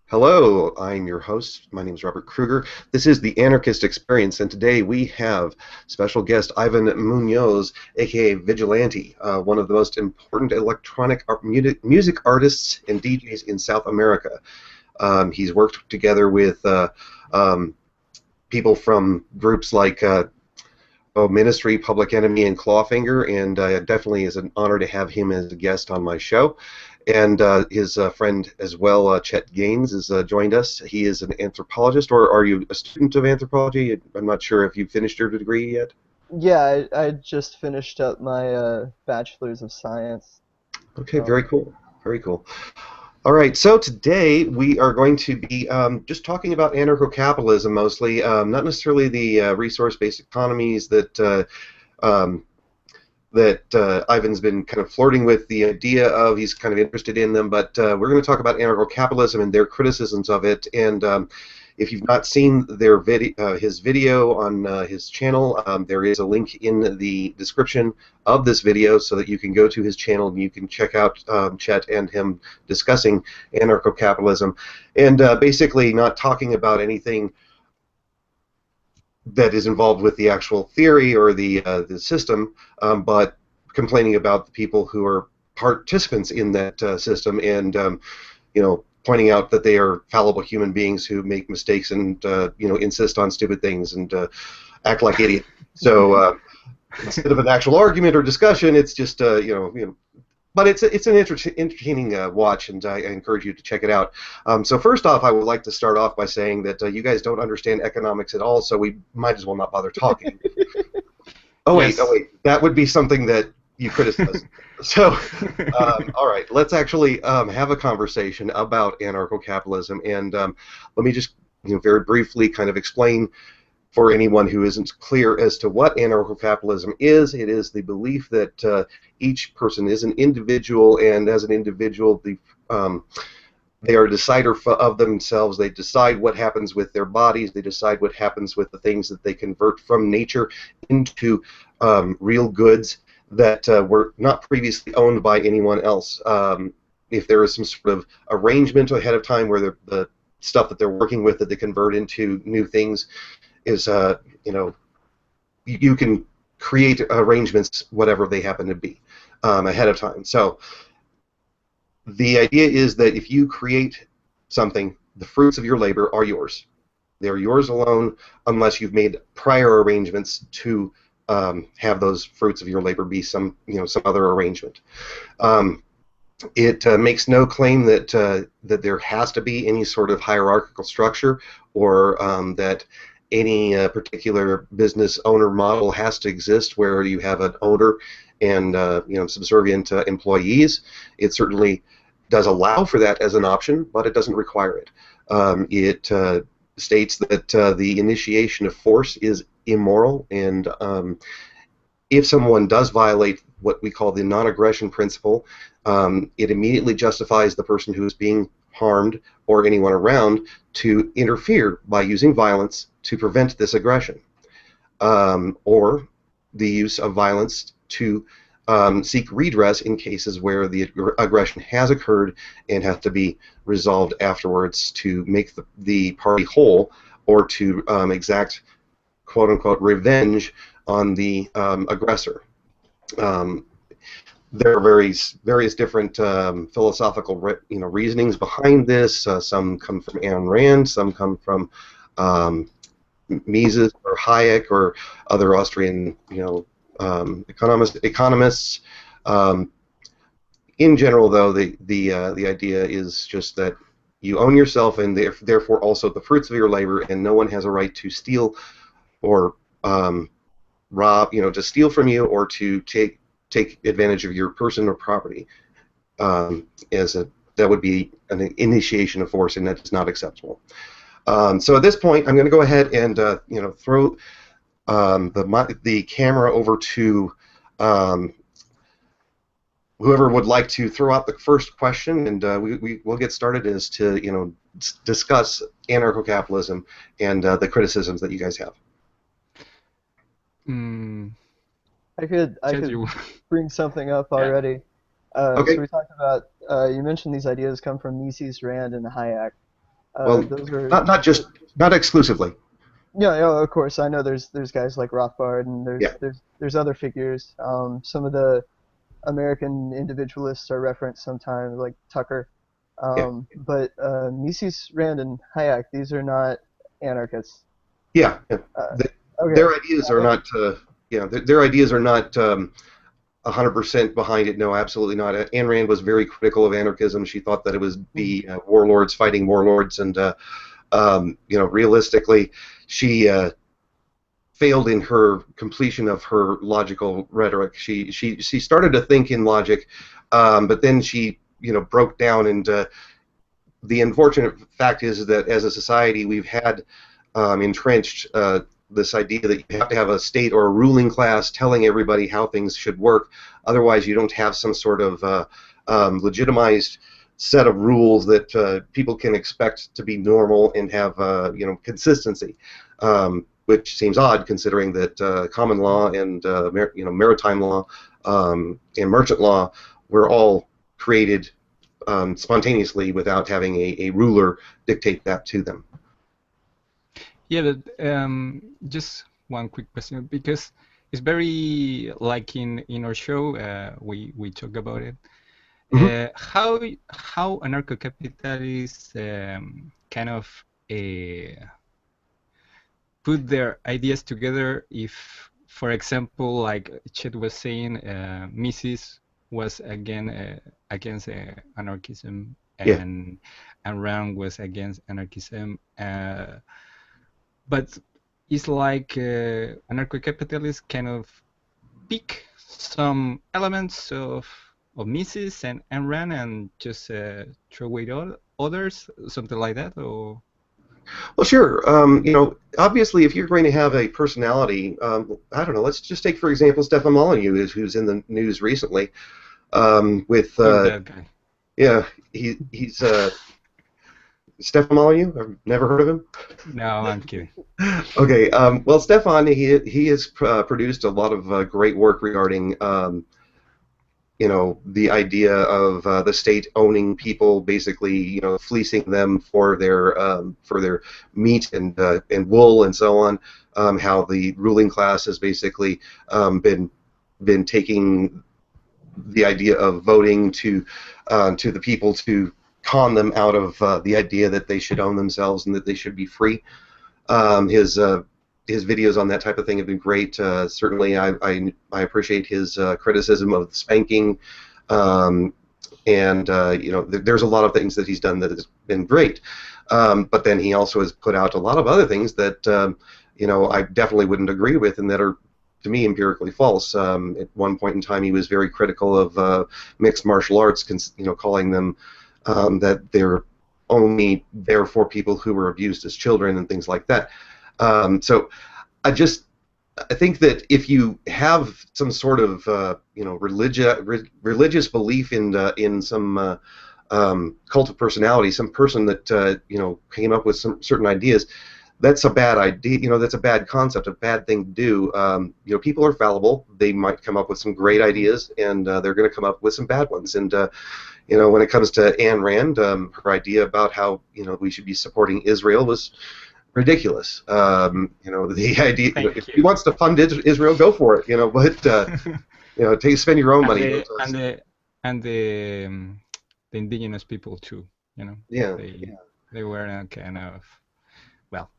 Hello, I'm your host. My name is Robert Kruger. This is the Anarchist Experience, and today we have special guest Ivan Munoz, aka Vigilante, one of the most important electronic music artists and DJs in South America. He's worked together with um, people from groups like Ministry, Public Enemy, and Clawfinger, and definitely is an honor to have him as a guest on my show. And his friend as well, Chet Gaines, has joined us. He is an anthropologist, or are you a student of anthropology? I'm not sure if you finished your degree yet. Yeah, I just finished up my Bachelor's of Science. Okay, So, very cool. Very cool. All right, so today we are going to be just talking about anarcho-capitalism mostly, not necessarily the resource-based economies um, that Ivan's been kind of flirting with the idea of. He's kind of interested in them, but we're going to talk about anarcho-capitalism and their criticisms of it. And if you've not seen his video on his channel, there is a link in the description of this video so that you can go to his channel and you can check out Chet and him discussing anarcho-capitalism, and basically not talking about anything that is involved with the actual theory or the system, but complaining about the people who are participants in that system, and pointing out that they are fallible human beings who make mistakes and insist on stupid things and act like idiots. So instead of an actual argument or discussion, it's just but it's an entertaining watch, and I encourage you to check it out. So first off, I would like to start off by saying that you guys don't understand economics at all, so we might as well not bother talking. Oh Yes. wait, that would be something that you criticize. So, all right, let's actually have a conversation about anarcho-capitalism, and let me just very briefly kind of explain for anyone who isn't clear as to what anarcho-capitalism is. It is the belief that each person is an individual, and as an individual, they are a decider of themselves. They decide what happens with their bodies. They decide what happens with the things that they convert from nature into real goods that were not previously owned by anyone else. If there is some sort of arrangement ahead of time where the stuff that they're working with that they convert into new things is, you can create arrangements, whatever they happen to be, ahead of time. So the idea is that if you create something, the fruits of your labor are yours. They're yours alone, unless you've made prior arrangements to have those fruits of your labor be some other arrangement. It makes no claim that there has to be any sort of hierarchical structure, or that any particular business owner model has to exist where you have an owner and subservient employees. It certainly does allow for that as an option, but it doesn't require it. It states that the initiation of force is immoral, and if someone does violate what we call the non-aggression principle, it immediately justifies the person who is being harmed or anyone around to interfere by using violence to prevent this aggression, or the use of violence to seek redress in cases where the aggression has occurred and has to be resolved afterwards to make the party whole, or to exact quote-unquote revenge on the aggressor. There are various different philosophical reasonings behind this. Some come from Ayn Rand, some come from Mises or Hayek or other Austrian economists. In general, though, the idea is just that you own yourself, and therefore also the fruits of your labor, and no one has a right to steal or rob, to steal from you, or to take advantage of your person or property. That would be an initiation of force, and that is not acceptable. So at this point, I'm going to go ahead and throw the camera over to whoever would like to throw out the first question, and we'll get started as to discuss anarcho-capitalism and the criticisms that you guys have. Mm, I could you. bring something up Yeah. already. So Okay. we talked about you mentioned these ideas come from Mises, Rand, and Hayek. Well, Those are not just not exclusively. yeah, yeah, of course. I know there's guys like Rothbard and Yeah, there's other figures. Some of the American individualists are referenced sometimes, like Tucker. yeah, But Mises, Rand, and Hayek, these are not anarchists. yeah. Yeah. Uh, okay. Their ideas are not. Their ideas are not 100% behind it. No, absolutely not. Ayn Rand was very critical of anarchism. She thought that it was the warlords fighting warlords, and realistically, she failed in her completion of her logical rhetoric. She started to think in logic, but then she broke down. And the unfortunate fact is that as a society, we've had entrenched this idea that you have to have a state or a ruling class telling everybody how things should work. Otherwise, you don't have some sort of legitimized set of rules that people can expect to be normal and have consistency. Which seems odd considering that common law and maritime law and merchant law were all created spontaneously without having a ruler dictate that to them. Yeah, but just one quick question, because it's very like in our show we talk about it. Mm-hmm. How anarcho-capitalists kind of put their ideas together if, for example, like Chet was saying, Mises was against anarchism, Yeah. and Rand was against anarchism, but it's like anarcho-capitalists kind of pick some elements of Mises and Rand and just throw away others, something like that, or... Well, sure. Obviously, if you're going to have a personality, I don't know. Let's just take, for example, Stefan Molyneux, who's in the news recently. With that guy. Yeah, he's Stefan Molyneux. I've never heard of him. No, I'm kidding. Okay. Well, Stefan, he has produced a lot of great work regarding the idea of the state owning people, basically, fleecing them for their meat and wool and so on. How the ruling class has basically been taking the idea of voting to the people to con them out of the idea that they should own themselves and that they should be free. His videos on that type of thing have been great. Certainly, I appreciate his criticism of spanking, and there's a lot of things that he's done that has been great. But then he also has put out a lot of other things that I definitely wouldn't agree with, and that are, to me, empirically false. At one point in time, he was very critical of mixed martial arts, calling them that they're only there for people who were abused as children and things like that. So I think that if you have some sort of religious belief in some cult of personality, some person that came up with some certain ideas, that's a bad idea. That's a bad concept, a bad thing to do. People are fallible. They might come up with some great ideas, and they're going to come up with some bad ones. And when it comes to Ayn Rand, her idea about how we should be supporting Israel was ridiculous. The idea, if he wants to fund Israel, go for it. But spend your own money. And the indigenous people too. Yeah. They were kind of, well,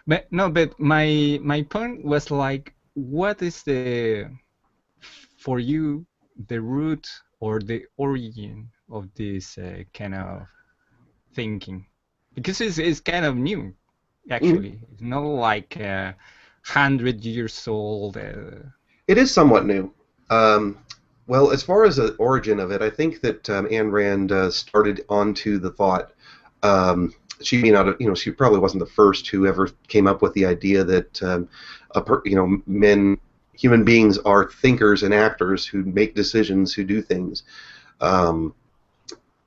but no. But my point was like, what is for you the root or the origin of this kind of thinking? Because it's kind of new. Actually, it's not like 100 years old. It is somewhat new. Well, as far as the origin of it, I think that Ayn Rand started onto the thought. She may not have, she probably wasn't the first who ever came up with the idea that human beings are thinkers and actors who make decisions, who do things.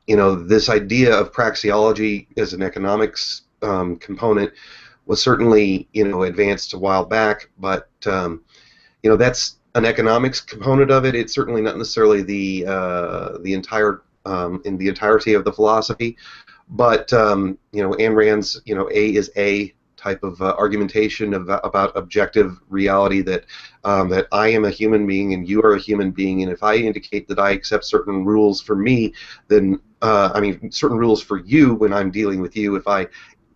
This idea of praxeology as an economics component was certainly advanced a while back, but that's an economics component of it. It's certainly not necessarily the entirety of the philosophy, But Ayn Rand's A is A type of argumentation about objective reality, that that I am a human being and you are a human being, and if I indicate that I accept certain rules for me, then certain rules for you when I'm dealing with you, if I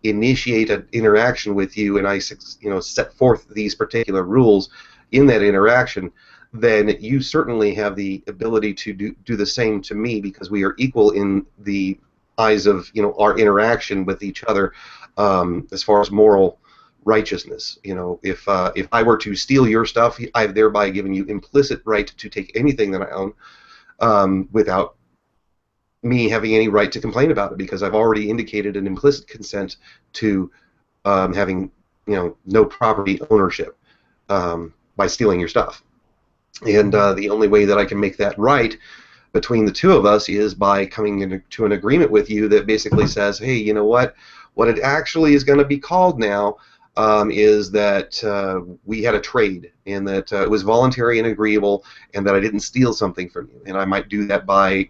initiate an interaction with you and I set forth these particular rules in that interaction, then you certainly have the ability to do the same to me, because we are equal in the eyes of our interaction with each other, as far as moral righteousness. If I were to steal your stuff, I've thereby given you implicit right to take anything that I own, without me having any right to complain about it, because I've already indicated an implicit consent to having no property ownership by stealing your stuff. And the only way that I can make that right between the two of us is by coming into an agreement with you that basically says, hey, you know what it actually is going to be called now is that we had a trade, and that it was voluntary and agreeable, and that I didn't steal something from you. And I might do that by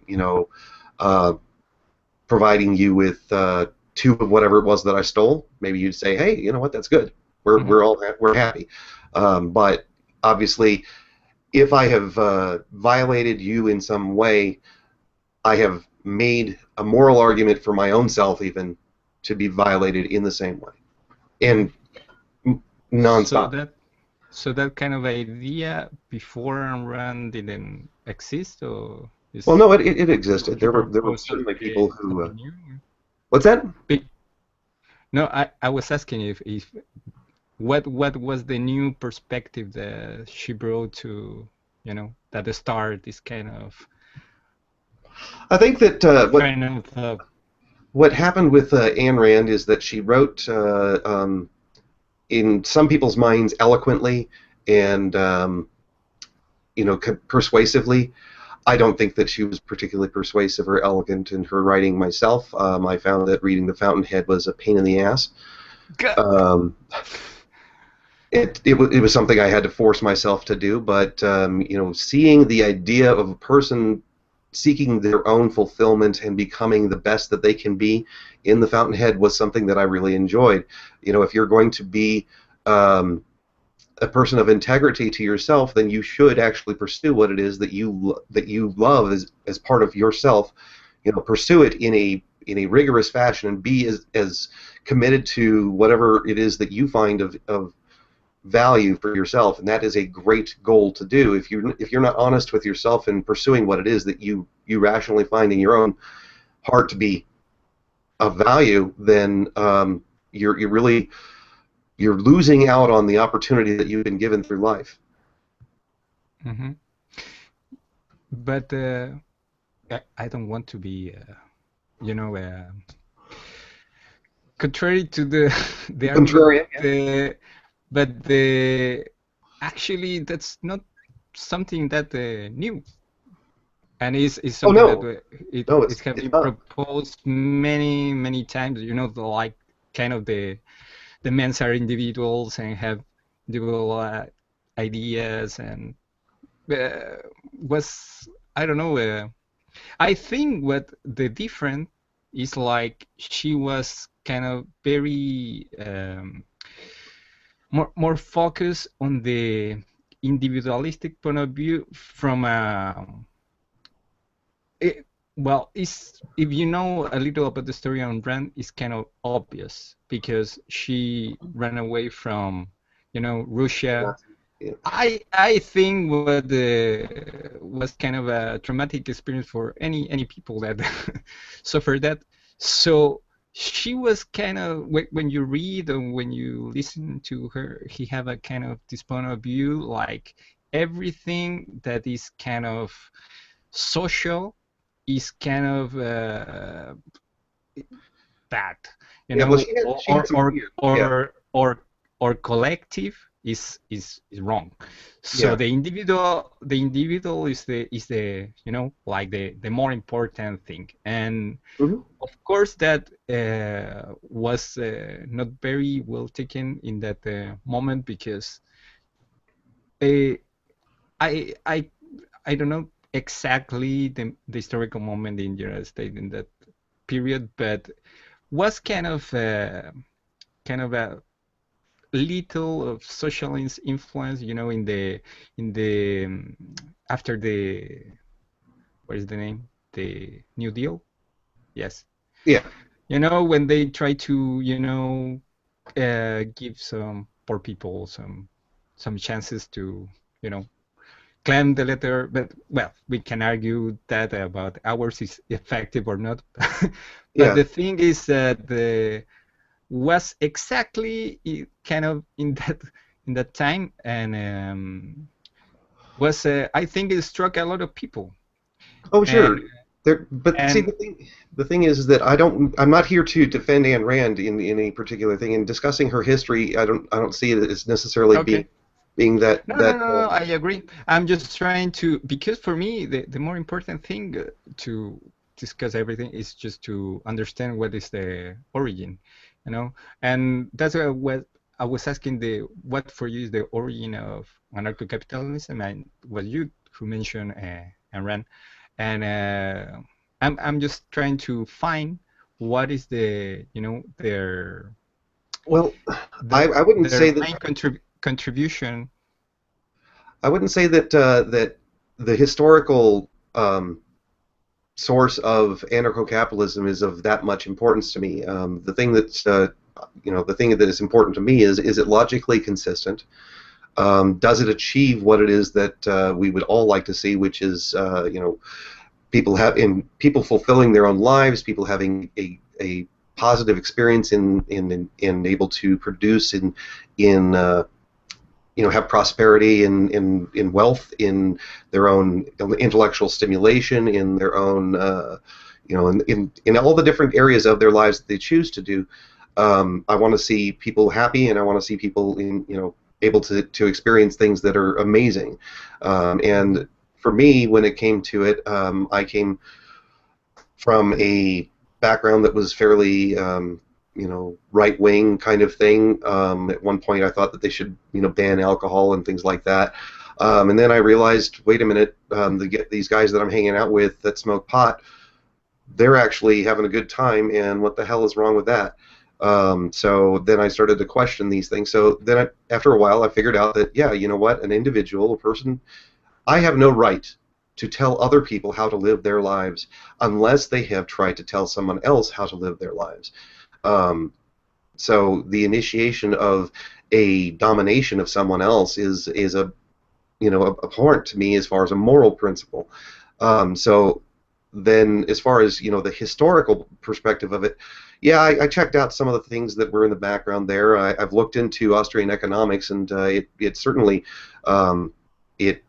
providing you with two of whatever it was that I stole. Maybe you'd say, hey, you know what, that's good. We're happy. But obviously, if I have violated you in some way, I have made a moral argument for my own self even to be violated in the same way, and nonstop. So that kind of idea before Rand didn't exist, or well, no, it existed. There were certainly people who. What's that? No, I was asking if what was the new perspective that she brought to that the start this kind of. I think that what happened with Ayn Rand is that she wrote in some people's minds eloquently and persuasively. I don't think that she was particularly persuasive or elegant in her writing myself. I found that reading The Fountainhead was a pain in the ass. It was something I had to force myself to do, but seeing the idea of a person seeking their own fulfillment and becoming the best that they can be in The Fountainhead was something that I really enjoyed. If you're going to be a person of integrity to yourself, then you should actually pursue what it is that you love as part of yourself. Pursue it in a rigorous fashion, and be as committed to whatever it is that you find of value for yourself, and that is a great goal to do. If you're not honest with yourself in pursuing what it is that you rationally find in your own heart to be of value, then you're losing out on the opportunity that you've been given through life. Mm-hmm. But I don't want to be contrary to the contrarian, argument, but actually that's not something that new, and is something that it has been proposed many times. Like kind of the men are individuals and have individual ideas, and I don't know. I think what the difference is, like, she was kind of very more focused on the individualistic point of view from if you know a little about the story on Rand, it's kind of obvious because she ran away from Russia. Yeah. I think what was kind of a traumatic experience for any people that suffer that. So she was kind of, when you read and when you listen to her, he have a kind of this point of view, like everything that is kind of social is kind of bad, or collective is wrong. So the individual is the like the more important thing, and of course that was not very well taken in that moment, because I don't know exactly the historical moment in the United States in that period, but was kind of a little of socialist influence, in the after the what is the name? The New Deal? Yes. Yeah. When they try to, give some poor people some chances to, claim the letter, but well, we can argue that about ours is effective or not. But Yeah. the thing is that the was exactly kind of in that time, and was I think it struck a lot of people, Oh, and sure. There, but see, and the thing is that I'm not here to defend Ayn Rand in any particular thing. In discussing her history, I don't see it as necessarily okay. being that No, no, that. no, no, I agree. I'm just trying to, because for me, the more important thing to discuss everything is just to understand what is the origin, you know? And that's what I was asking, what for you is the origin of anarcho-capitalism, and was you who mentioned Ayn Rand. And I'm just trying to find what is Well, their I wouldn't their say that. main contribution. I wouldn't say that the historical source of anarcho-capitalism is of that much importance to me. The thing that is important to me is it logically consistent? Does it achieve what it is that we would all like to see, which is people fulfilling their own lives, people having a positive experience in able to produce in have prosperity in wealth, in their own intellectual stimulation, in their own in all the different areas of their lives that they choose to do. I want to see people happy, and I want to see people able to experience things that are amazing. And for me, when it came to it, I came from a background that was fairly right wing kind of thing. At one point, I thought that they should ban alcohol and things like that. And then I realized, wait a minute, these guys that I'm hanging out with that smoke pot, they're actually having a good time, and what the hell is wrong with that? So then I started to question these things. So then after a while, I figured out that, yeah, you know what, an individual, a person, I have no right to tell other people how to live their lives unless they have tried to tell someone else how to live their lives. So the initiation of a domination of someone else is abhorrent to me as far as a moral principle. So then, as far as the historical perspective of it, yeah, I checked out some of the things that were in the background there. I've looked into Austrian economics, and it certainly it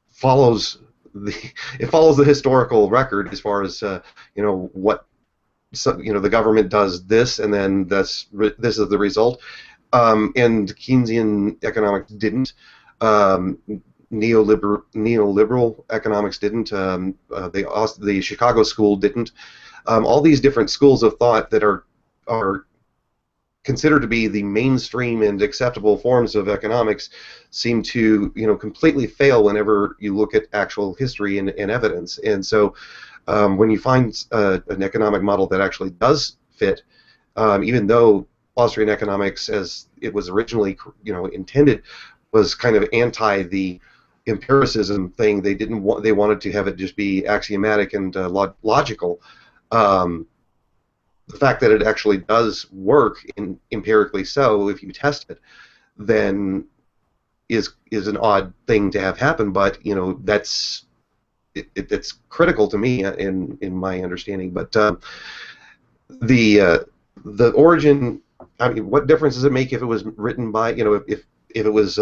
follows the historical record as far as what. So, the government does this, and then this is the result. And Keynesian economics didn't. Neoliberal economics didn't. The Chicago School didn't. All these different schools of thought that are considered to be the mainstream and acceptable forms of economics seem to completely fail whenever you look at actual history and evidence. And so when you find an economic model that actually does fit, even though Austrian economics, as it was originally intended, was kind of anti the empiricism thing. They wanted to have it just be axiomatic and logical. The fact that it actually does work empirically, so if you test it, then is an odd thing to have happen. But that's it's critical to me in my understanding. But the origin, I mean, what difference does it make if it was written by if it was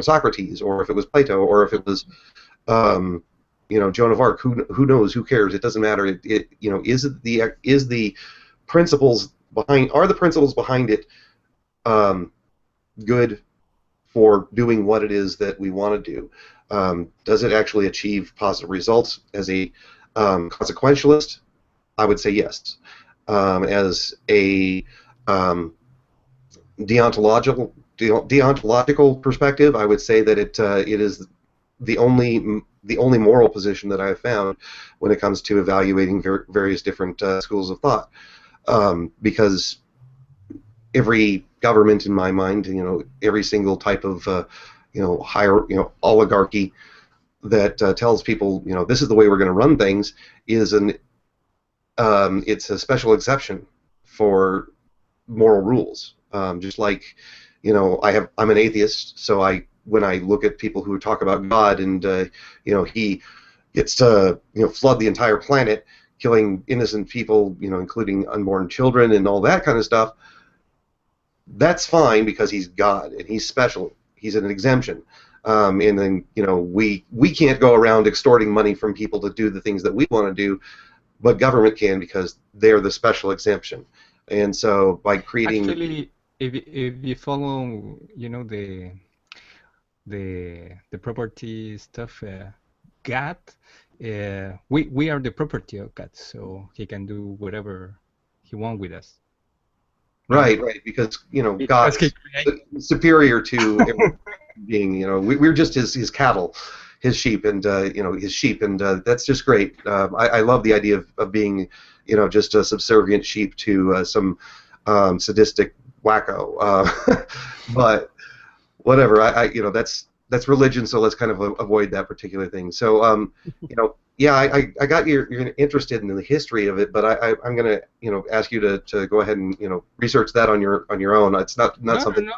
Socrates, or if it was Plato, or if it was Joan of Arc? Who knows? Who cares? It doesn't matter. Is the principles behind it good for doing what it is that we want to do? Does it actually achieve positive results? As a consequentialist, I would say yes. As a deontological perspective, I would say that it is the the only moral position that I have found when it comes to evaluating various different schools of thought, because every government, in my mind, every single type of higher oligarchy that tells people this is the way we're going to run things is it's a special exception for moral rules. Just like I'm an atheist, so when I look at people who talk about God and he gets to flood the entire planet, killing innocent people, including unborn children and all that kind of stuff, that's fine because he's God and he's special. He's an exemption. And then we can't go around extorting money from people to do the things that we want to do, but government can because they're the special exemption. And so by creating, actually, if you follow the property stuff, God, we are the property of God, so he can do whatever he wants with us. right, because God is superior to every being. We're just his cattle, his sheep, and his sheep, and that's just great. I love the idea of being just a subservient sheep to some sadistic wacko. But whatever, that's religion, so let's kind of avoid that particular thing. So yeah, I got you're interested in the history of it, but I'm gonna ask you to go ahead and research that on your own. It's not something. No,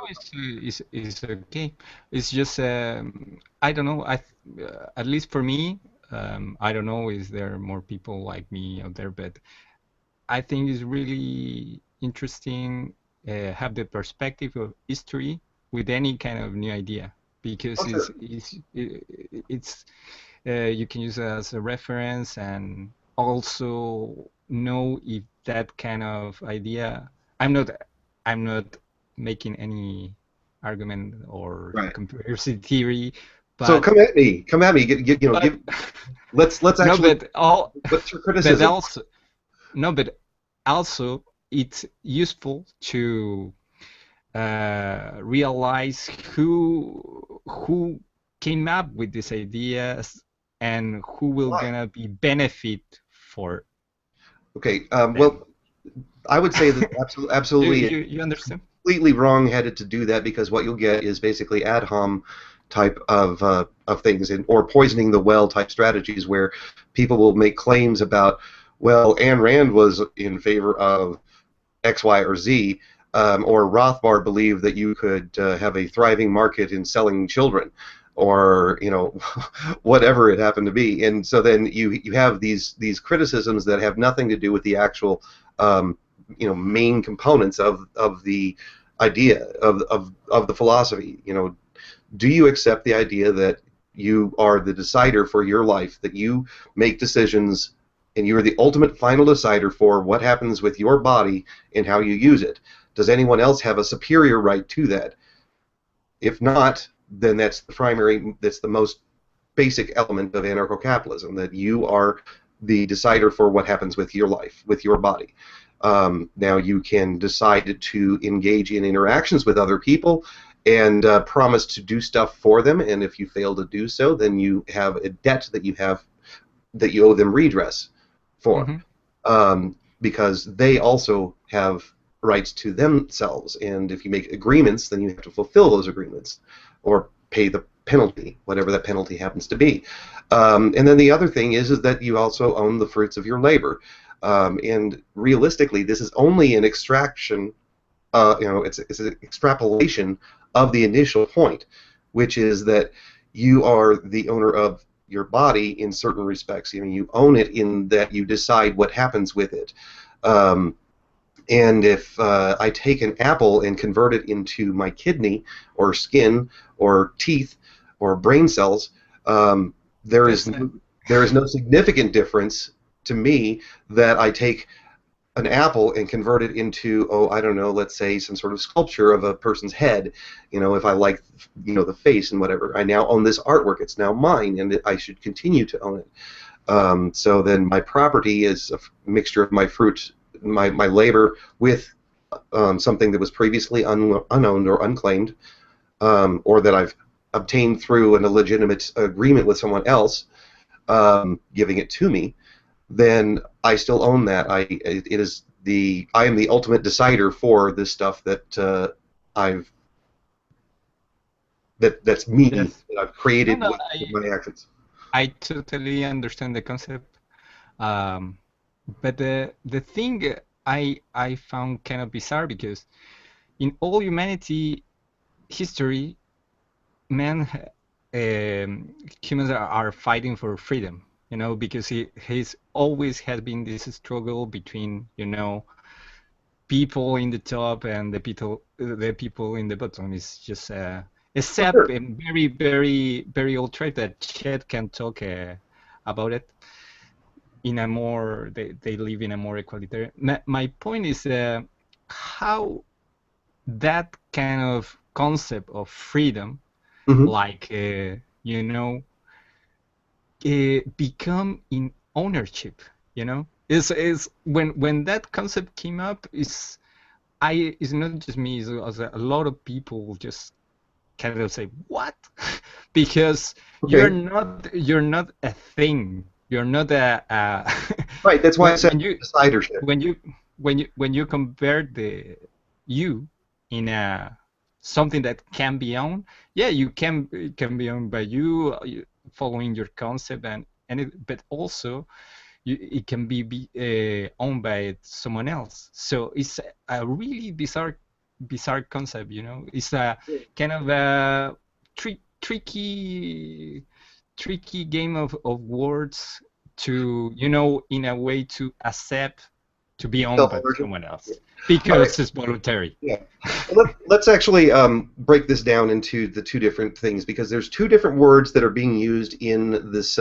it's okay. It's just I don't know. At least for me, I don't know. Is there more people like me out there? But I think it's really interesting have the perspective of history with any kind of new idea, because it's you can use it as a reference and also know if that kind of idea. I'm not making any argument or conspiracy theory. But, so come at me. Let's actually. What's your criticism? But also it's useful to realize who came up with these ideas and who will gonna be benefit for. Okay. Well, I would say that absolutely. You understand? Completely wrong-headed to do that, because what you'll get is basically ad hom type of things, or poisoning the well type strategies, where people will make claims about, well, Ayn Rand was in favor of X, Y, or Z, or Rothbard believed that you could have a thriving market in selling children, or whatever it happened to be. And so then you have these criticisms that have nothing to do with the actual main components of the idea of the philosophy. Do you accept the idea that you are the decider for your life, that you make decisions and you are the ultimate final decider for what happens with your body and how you use it? Does anyone else have a superior right to that? If not, then that's the most basic element of anarcho-capitalism, that you are the decider for what happens with your life, with your body. Now you can decide to engage in interactions with other people and promise to do stuff for them, and if you fail to do so, then you have a debt that you owe them redress for, because they also have rights to themselves, and if you make agreements, then you have to fulfill those agreements or pay the penalty, whatever that penalty happens to be. And then the other thing is that you also own the fruits of your labor. And realistically, this is only an extraction, it's an extrapolation of the initial point, which is that you are the owner of your body in certain respects. You own it in that you decide what happens with it. And if I take an apple and convert it into my kidney or skin or teeth or brain cells, there is no significant difference to me that I take an apple and convert it into, I don't know, let's say some sort of sculpture of a person's head. If I like, the face and whatever, I now own this artwork. It's now mine, and I should continue to own it. So then my property is a mixture of my fruit, my labor, with something that was previously unowned or unclaimed, or that I've obtained through an illegitimate agreement with someone else. giving it to me, then I still own that. I am the ultimate decider for this stuff that that's me, Yes. that I've No, created no, with my actions. I totally understand the concept. Um, but the thing I found kind of bizarre because in all humanity history, man, humans are fighting for freedom, you know, because he's always has been this struggle between, you know, people in the top and the people in the bottom. Is just For except sure. in very very very old trait that Chet can talk about it in a more they live in a more equalitarian. My point is how that kind of concept of freedom, Hmm. like you know, become in ownership. You know, is when that concept came up is it's not just me, it's a lot of people just kind of say what because Okay. you're not a thing, you're not a Right. That's why I said when you decidership. when you when you convert the you in a something that can be owned, yeah, it can be owned by you following your concept but also it can be owned by someone else. So it's a really bizarre concept, you know. It's a kind of a tricky game of words to, you know, in a way to accept to be owned by Self-ownership. someone else Yeah. All right. because it's voluntary. Yeah. Well, let's actually break this down into the two different things, because there's two different words that are being used in this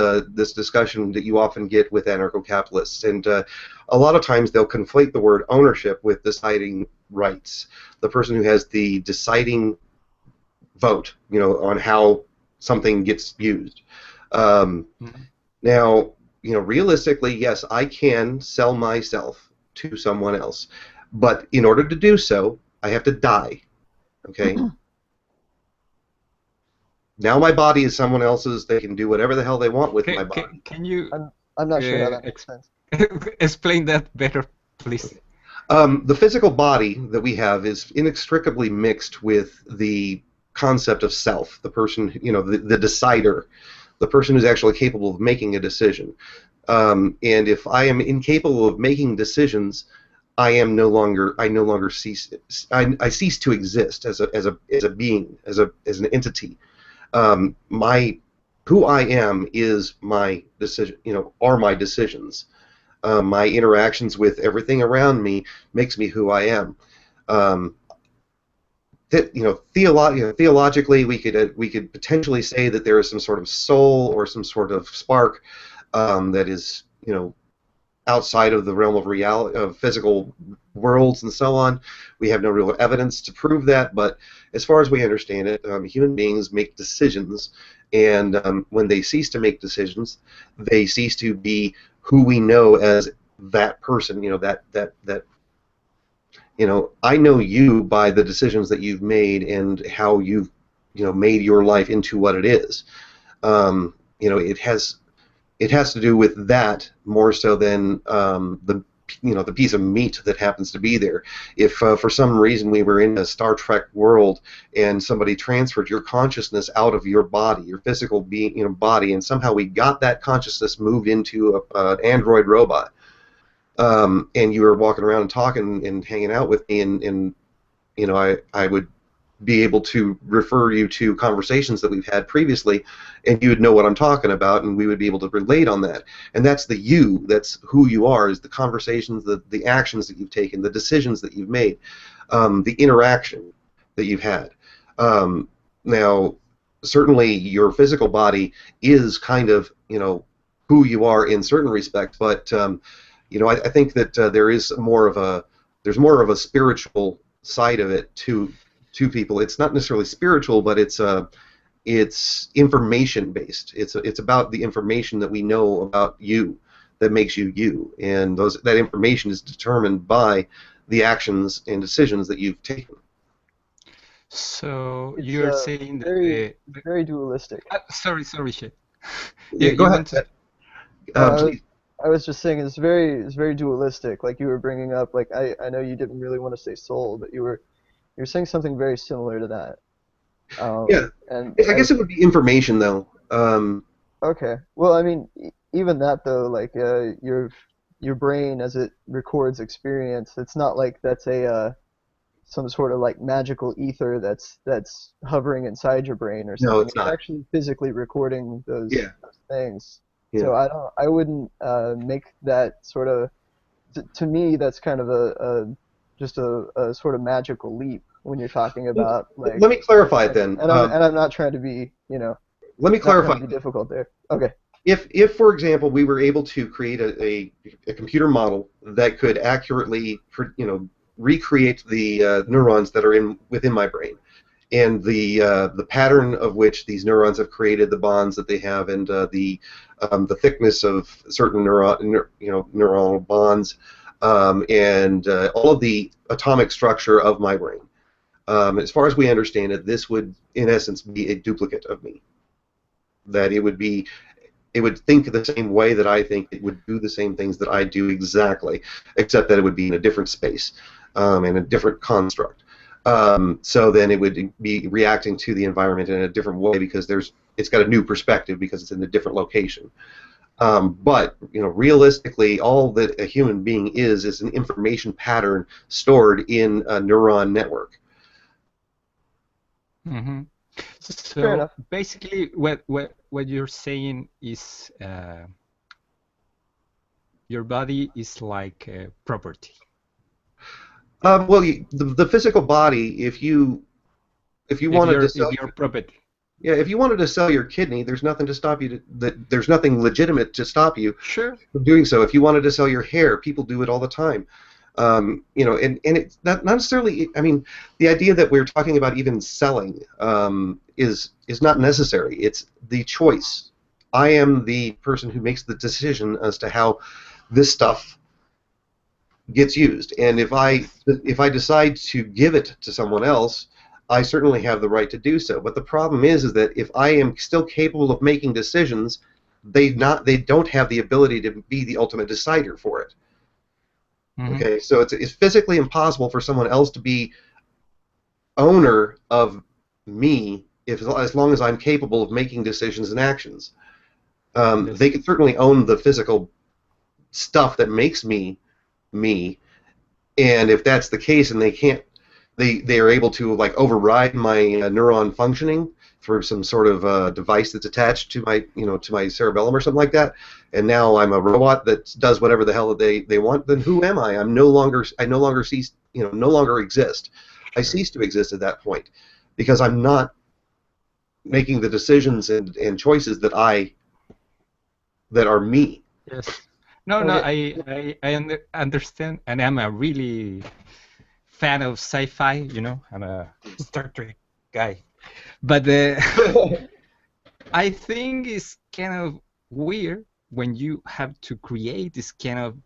discussion that you often get with anarcho-capitalists, and a lot of times they'll conflate the word ownership with deciding rights. The person who has the deciding vote, you know, on how something gets used. Um, Mhm. Now, you know, realistically, yes, I can sell myself to someone else, but in order to do so, I have to die. Okay. Now my body is someone else's. They can do whatever the hell they want with my body. Can you I'm not sure how uh, that makes sense. explain that better, please? The physical body that we have is inextricably mixed with the concept of self, the person, you know, the decider, the person who's actually capable of making a decision. And if I am incapable of making decisions, I no longer cease. I cease to exist as a being, as an entity. My who I am is my decision. You know, are my decisions. My interactions with everything around me makes me who I am. Um, theologically, we could potentially say that there is some sort of soul or some sort of spark that is, you know, outside of the realm of reality, of physical worlds and so on. We have no real evidence to prove that, but as far as we understand it, human beings make decisions, and when they cease to make decisions, they cease to be who we know as that person. You know, that you know, I know you by the decisions that you've made and how you've, you know, made your life into what it is. You know, it has to do with that more so than the, you know, the piece of meat that happens to be there. If for some reason we were in a Star Trek world and somebody transferred your consciousness out of your body, your physical being, you know, body, and somehow we got that consciousness moved into an android robot, and you were walking around and talking and hanging out with me, and you know, I would be able to refer you to conversations that we've had previously, and you would know what I'm talking about, and we would be able to relate on that. And that's the you, that's who you are, is the conversations, the actions that you've taken, the decisions that you've made, the interaction that you've had. Now, certainly your physical body is kind of, you know, who you are in certain respects, but you know, I think that there's more of a spiritual side of it to people. It's not necessarily spiritual, but it's information based. It's about the information that we know about you that makes you you, and that information is determined by the actions and decisions that you've taken. So It's you're saying that very very dualistic. sorry, shit. Yeah, You go you ahead. want to? Uh, Please. I was just saying it's very dualistic. Like you were bringing up, like I know you didn't really want to say soul, but you're saying something very similar to that. Yeah, And I guess it would be information though. okay. Well, I mean, even that though, like your brain as it records experience, it's not like that's a some sort of like magical ether that's hovering inside your brain or No, something. it's It's not. actually physically recording Yeah, those things. yeah. So I wouldn't make that sort of to me that's kind of a just a sort of magical leap when you're talking Well, about like let me clarify it then. and I'm not trying to be, you know, Let me not trying clarify. to be difficult there. Okay. If for example we were able to create a computer model that could accurately recreate the neurons that are in within my brain and the pattern of which these neurons have created, the bonds that they have, and the thickness of certain neuronal bonds, and all of the atomic structure of my brain. As far as we understand it, this would in essence be a duplicate of me. That it would think the same way that I think. It would do the same things that I do exactly, except that it would be in a different space, and a different construct. So then it would be reacting to the environment in a different way because it's got a new perspective because it's in a different location. But realistically, all that a human being is an information pattern stored in a neuron network. Mm-hmm. Fair So enough. basically, what you're saying is your body is like property. Well, the physical body, if you wanted to If sell you're property. yeah, if you wanted to sell your kidney, there's nothing to stop you. There's nothing legitimate to stop you Sure. from doing so. If you wanted to sell your hair, people do it all the time. And it's not necessarily. I mean, the idea that we're talking about even selling is not necessary. It's the choice. I am the person who makes the decision as to how this stuff gets used. And Yes. if I decide to give it to someone else, I certainly have the right to do so. But the problem is that if I am still capable of making decisions, they don't have the ability to be the ultimate decider for it. Mm-hmm. Okay, so it's physically impossible for someone else to be owner of me if as long as I'm capable of making decisions and actions. They Yes. can certainly own the physical stuff that makes me me, and if that's the case, and they are able to like override my neuron functioning through some sort of device that's attached to my to my cerebellum or something like that, and now I'm a robot that does whatever the hell that they want. Then who am I? I no longer cease no longer exist. I Sure. cease to exist at that point because I'm not making the decisions and choices that are me. Yes. No, no, Okay. understand, and I'm a really fan of sci-fi. I'm a Star Trek guy. But I think it's kind of weird when you have to create this kind of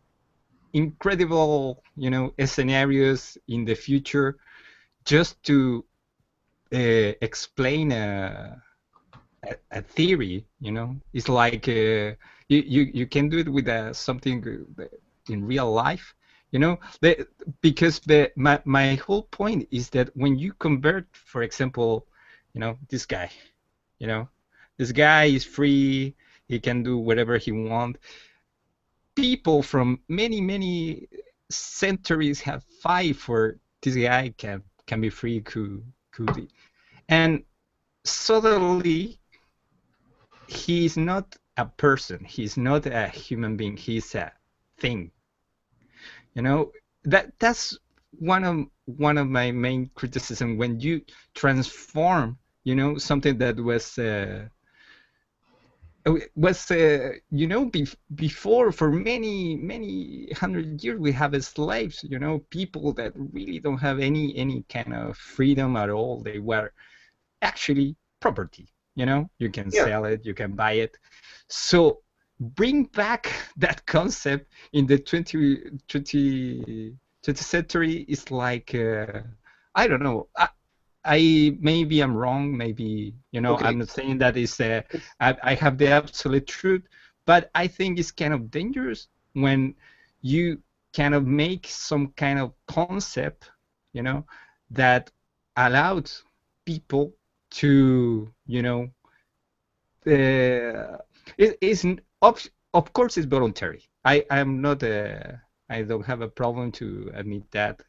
incredible, scenarios in the future just to explain a theory. It's like you can do it with something in real life. Because my whole point is that when you convert, for example, this guy, you know, this guy is free. He can do whatever he wants. People from many centuries have fight for this guy can be free, could be. And suddenly he's not a person. He's not a human being. He's a thing. You know that's one of my main criticism when you transform, something that before for many hundred years we have slaves, people that really don't have any kind of freedom at all. They were actually property. You can Yeah. sell it, you can buy it. So bring back that concept in the 20th century is like I don't know. I maybe I'm wrong. Maybe Okay. I'm not saying that is It's I have the absolute truth, But I think it's kind of dangerous when you kind of make some kind of concept, that allowed people to, it isn't, of course it's voluntary. I'm not I don't have a problem to admit that.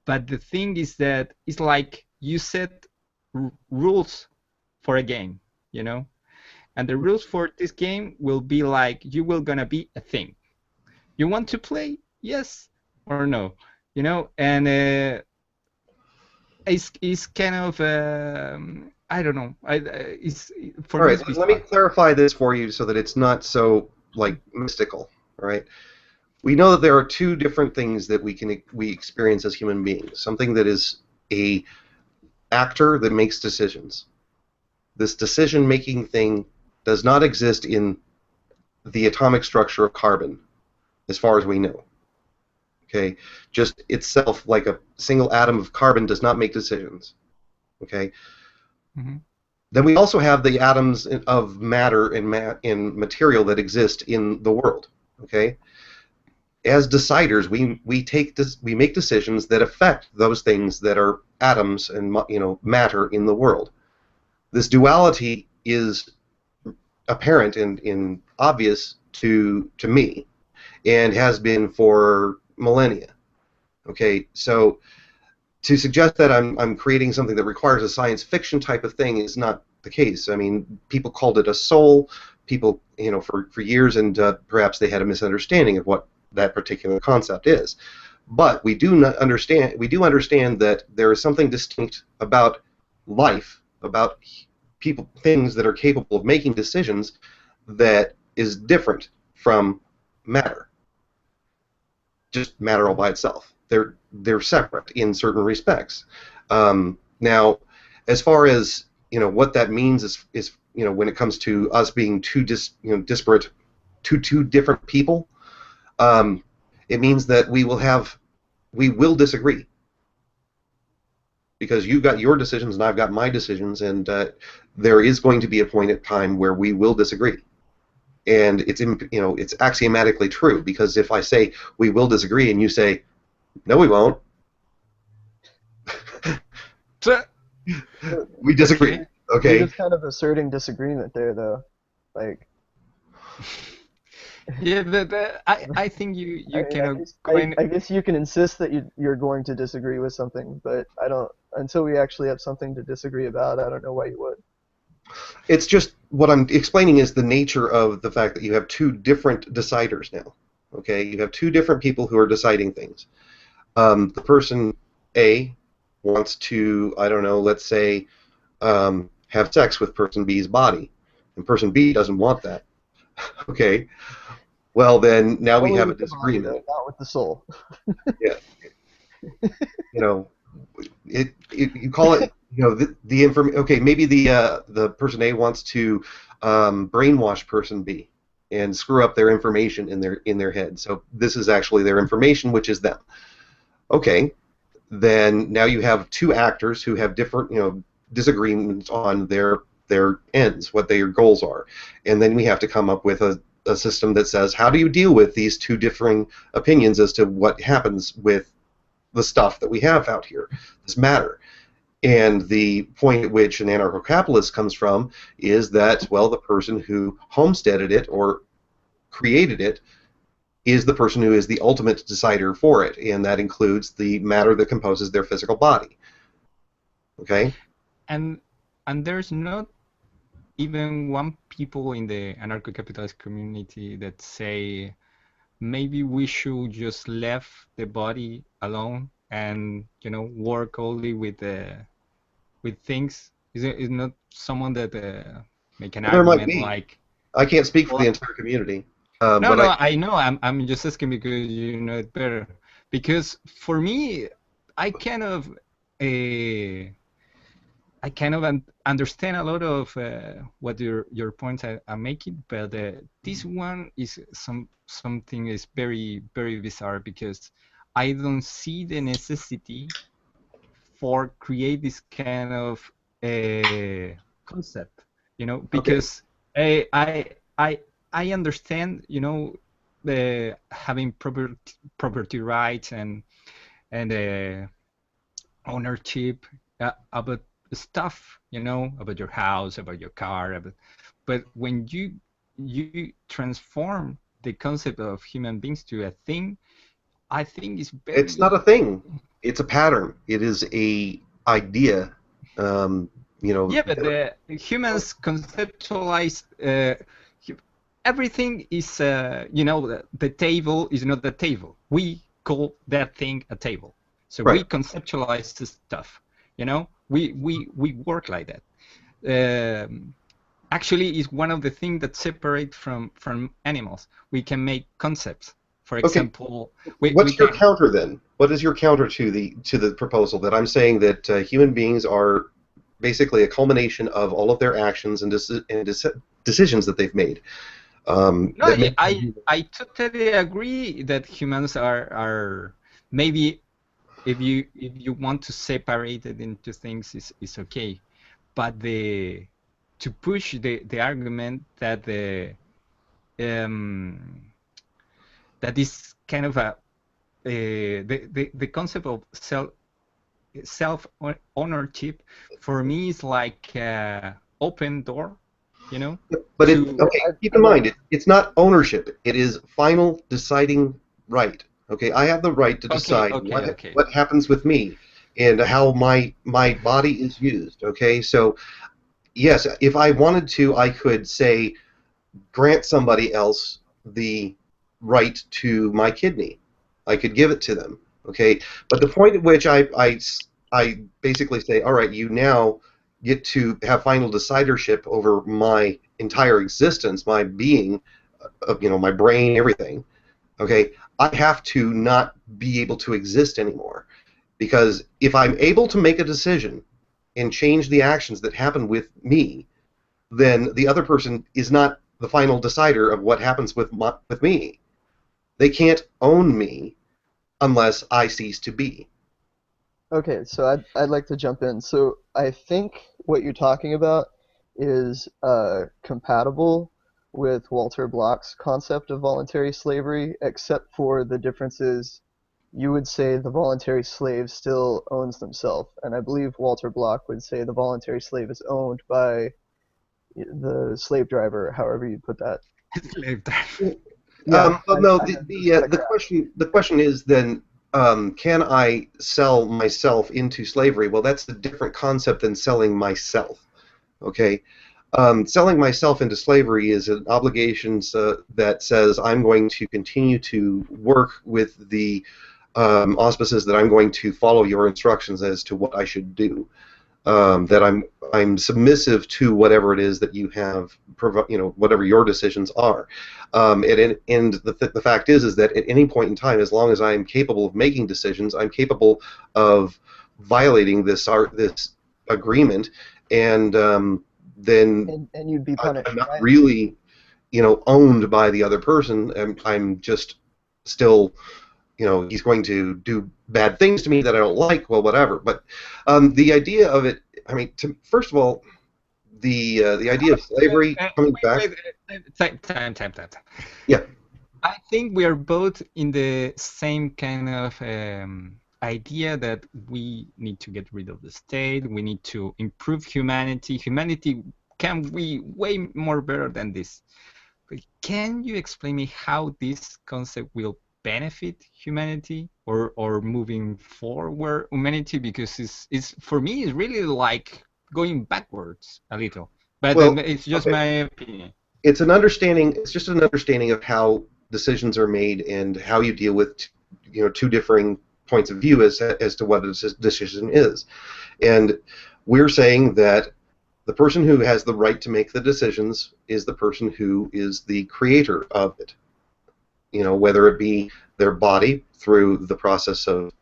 But the thing is that it's like you set rules for a game, and the rules for this game will be like you will gonna be a thing. You want to play? Yes or no, and it's kind of I don't know. It's for All me right, it's let me bizarre. clarify this for you so that it's not so like mystical. All right, we know that there are two different things that we experience as human beings. Something that is a actor that makes decisions. This decision-making thing does not exist in the atomic structure of carbon, as far as we know. Okay, just itself, like a single atom of carbon, does not make decisions. Okay. Mm-hmm. Then we also have the atoms of matter and material that exist in the world. Okay. As deciders, we make decisions that affect those things that are atoms and matter in the world. This duality is apparent and obvious to me, and has been for millennia. Okay, so to suggest that I'm creating something that requires a science fiction type of thing is not the case. I mean, people called it a soul. People, for years, and perhaps they had a misunderstanding of what that particular concept is. But we do understand that there is something distinct about life, about people, things that are capable of making decisions, that is different from matter. Just matter all by itself. They're separate in certain respects. Now, as far as what that means is when it comes to us being disparate, two different people, it means that we will disagree, because you've got your decisions and I've got my decisions, and there is going to be a point in time where we will disagree. And it's axiomatically true, because if I say we will disagree and you say no, we won't, we disagree. Okay. You're Okay. just kind of asserting disagreement there, though. Like, Yeah, but I think I you mean, I cannot guess, go in. I guess you can insist that you're going to disagree with something, but I don't, until we actually have something to disagree about, I don't know why you would. It's just what I'm explaining is the nature of the fact that you have two different deciders now. Okay, you have two different people who are deciding things. The person A wants to, I don't know, let's say, have sex with person B's body, and person B doesn't want that. Okay, well then now we Only have a with the body, disagreement. though, not with the soul. Yeah, you know, you call it, the information. Okay, maybe the person A wants to brainwash person B and screw up their information in their head. So this is actually their information, which is them. Okay, then now you have two actors who have different, disagreements on their ends, what their goals are, and then we have to come up with a system that says, how do you deal with these two differing opinions as to what happens with the stuff that we have out here, this matter. And the point at which an anarcho-capitalist comes from is that, well, the person who homesteaded it or created it is the person who is the ultimate decider for it, and that includes the matter that composes their physical body. Okay? and and there's not even one people in the anarcho-capitalist community that say maybe we should just leave the body alone and work only with things. Is not someone that make an Well, there might argument be. like, I can't speak for the well, entire community, no, but no, I know. I'm just asking because you know it better. Because for me, I kind of uh, I kind of understand a lot of what your points are making, but this one is something is very very bizarre because I don't see the necessity for create this kind of concept, okay. because I I understand, the having property rights and ownership about stuff, about your house, about your car, but when you transform the concept of human beings to a thing, I think it's It's not a very. thing. It's a pattern. It is a idea. Um, you know, Yeah, but the humans conceptualize hu- everything is, the table is not the table. We call that thing a table. So we right. conceptualize the stuff. We work like that. Actually, is one of the things that separate from animals. We can make concepts. For Okay. example, we What's your can. counter then? What is your counter to the proposal that I'm saying that human beings are basically a culmination of all of their actions and decisions that they've made No, that make them human? I totally agree that humans are maybe if you want to separate it into things is okay, but to push the argument that um, that is kind of the concept of self ownership for me is like open door, you know, But to. Yeah, okay, keep in I'd like. mind it's not ownership. It is final deciding right. Okay, I have the right to Okay, decide okay, okay. what happens with me and how my body is used. Okay, so yes, if I wanted to, I could say grant somebody else the right to my kidney. I could give it to them. Okay, but the point at which I basically say, all right, you now get to have final decidership over my entire existence, my being, my brain, everything. Okay, I have to not be able to exist anymore because if I'm able to make a decision and change the actions that happen with me, then the other person is not the final decider of what happens with me. They can't own me unless I cease to be. Okay, so I'd like to jump in. So I think what you're talking about is compatible with Walter Block's concept of voluntary slavery, except for the differences. You would say the voluntary slave still owns themselves, and I believe Walter Block would say the voluntary slave is owned by the slave driver, however you put that. Slave drive. Yeah, Well, no, I had just got a graph. the question is then, can I sell myself into slavery? Well, that's a different concept than selling myself. Okay, selling myself into slavery is an obligation that says I'm going to continue to work with the auspices that I'm going to follow your instructions as to what I should do. That I'm submissive to whatever it is that you have, whatever your decisions are. And the fact is that at any point in time, as long as I'm capable of making decisions, I'm capable of violating this agreement, and then And you'd be I'm punished, not right? really, owned by the other person. I'm just still, he's going to do bad things to me that I don't like. Well, whatever. But the idea of it, I mean, first of all, the idea of slavery coming back. Wait, time. Yeah. I think we are both in the same kind of idea that we need to get rid of the state. We need to improve humanity. Humanity can be way more better than this. But can you explain me how this concept will benefit humanity or moving forward humanity? Because it's for me it's really like going backwards a little. But Well, it's just okay. my opinion. It's an understanding. It's just an understanding of how decisions are made and how you deal with, two differing points of view as to what a decision is. And we're saying that the person who has the right to make the decisions is the person who is the creator of it. Whether it be their body through the process of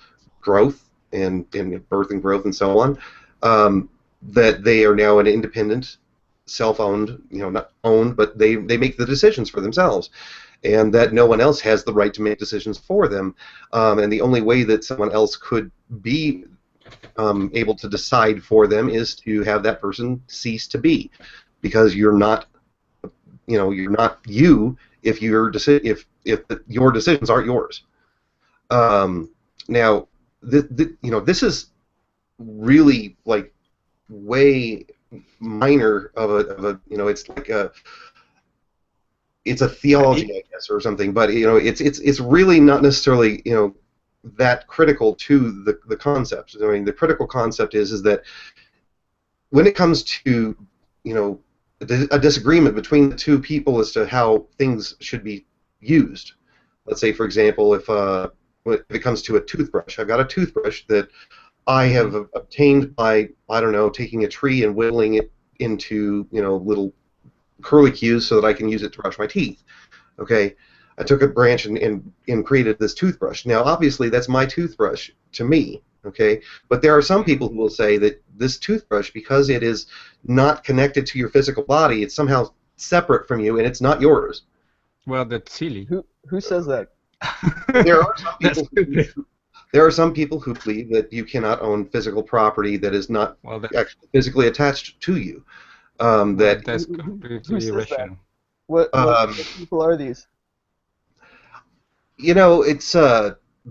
growth and birth and growth and so on, that they are now an independent, self-owned, not owned, but they make the decisions for themselves, and that no one else has the right to make decisions for them. And the only way that someone else could be able to decide for them is to have that person cease to be, because you're not you're not you if your decisions aren't yours. Now, this is really like way minor of a it's a theology, I guess, or something, but it's really not necessarily that critical to the concept. I mean, the critical concept is that when it comes to a disagreement between the two people as to how things should be used. Let's say, for example, if it comes to a toothbrush, I've got a toothbrush that I have obtained by, I don't know, taking a tree and whittling it into little curly cues so that I can use it to brush my teeth. Okay, I took a branch and created this toothbrush. Now, obviously, that's my toothbrush to me. Okay, but there are some people who will say that this toothbrush, because it is not connected to your physical body, it's somehow separate from you and it's not yours. Well, that's silly. Who says that? There are some people. There are some people who believe that you cannot own physical property that is not actually physically attached to you. That's completely irrational. What people are these? It's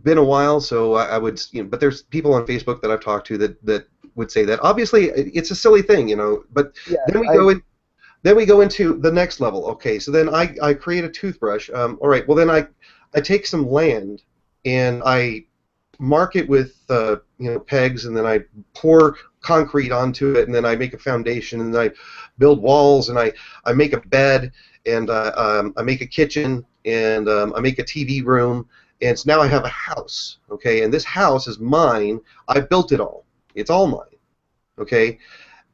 been a while, so I would, but there's people on Facebook that I've talked to that would say that. Obviously, it's a silly thing, but yeah, then we go into the next level. Okay, so then I create a toothbrush. All right, well then I take some land and I mark it with pegs, and then I pour concrete onto it, and then I make a foundation, and then I build walls, and I make a bed, and I make a kitchen, and I make a TV room, and so now I have a house, okay, and this house is mine. I built it all. It's all mine, okay,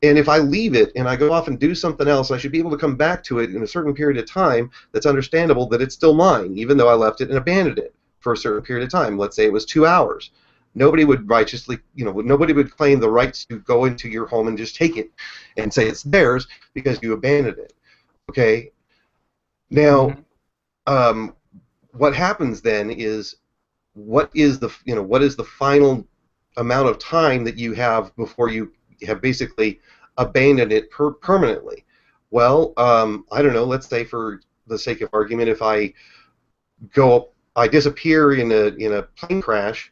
and if I leave it and I go off and do something else, I should be able to come back to it in a certain period of time that's understandable that it's still mine, even though I left it and abandoned it for a certain period of time. Let's say it was 2 hours. Nobody would righteously, nobody would claim the rights to go into your home and just take it and say it's theirs because you abandoned it. Okay. Now, what happens then is, what is the final amount of time that you have before you have basically abandoned it permanently? Well, I don't know. Let's say, for the sake of argument, if I disappear in a plane crash,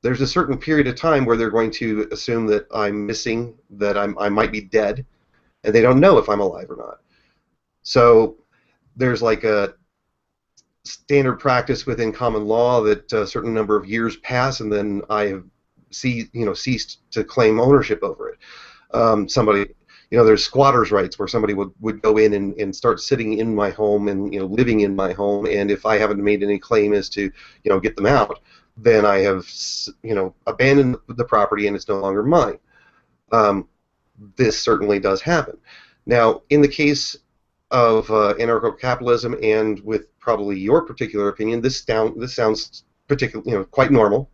there's a certain period of time where they're going to assume that I'm missing, that I might be dead, and they don't know if I'm alive or not. So there's like a standard practice within common law that a certain number of years pass, and then I have ceased to claim ownership over it. Somebody, there's squatters' rights where somebody would go in and start sitting in my home and living in my home, and if I haven't made any claim as to get them out, then I have abandoned the property and it's no longer mine. This certainly does happen. Now, in the case of anarcho-capitalism, and with probably your particular opinion, this sounds quite normal,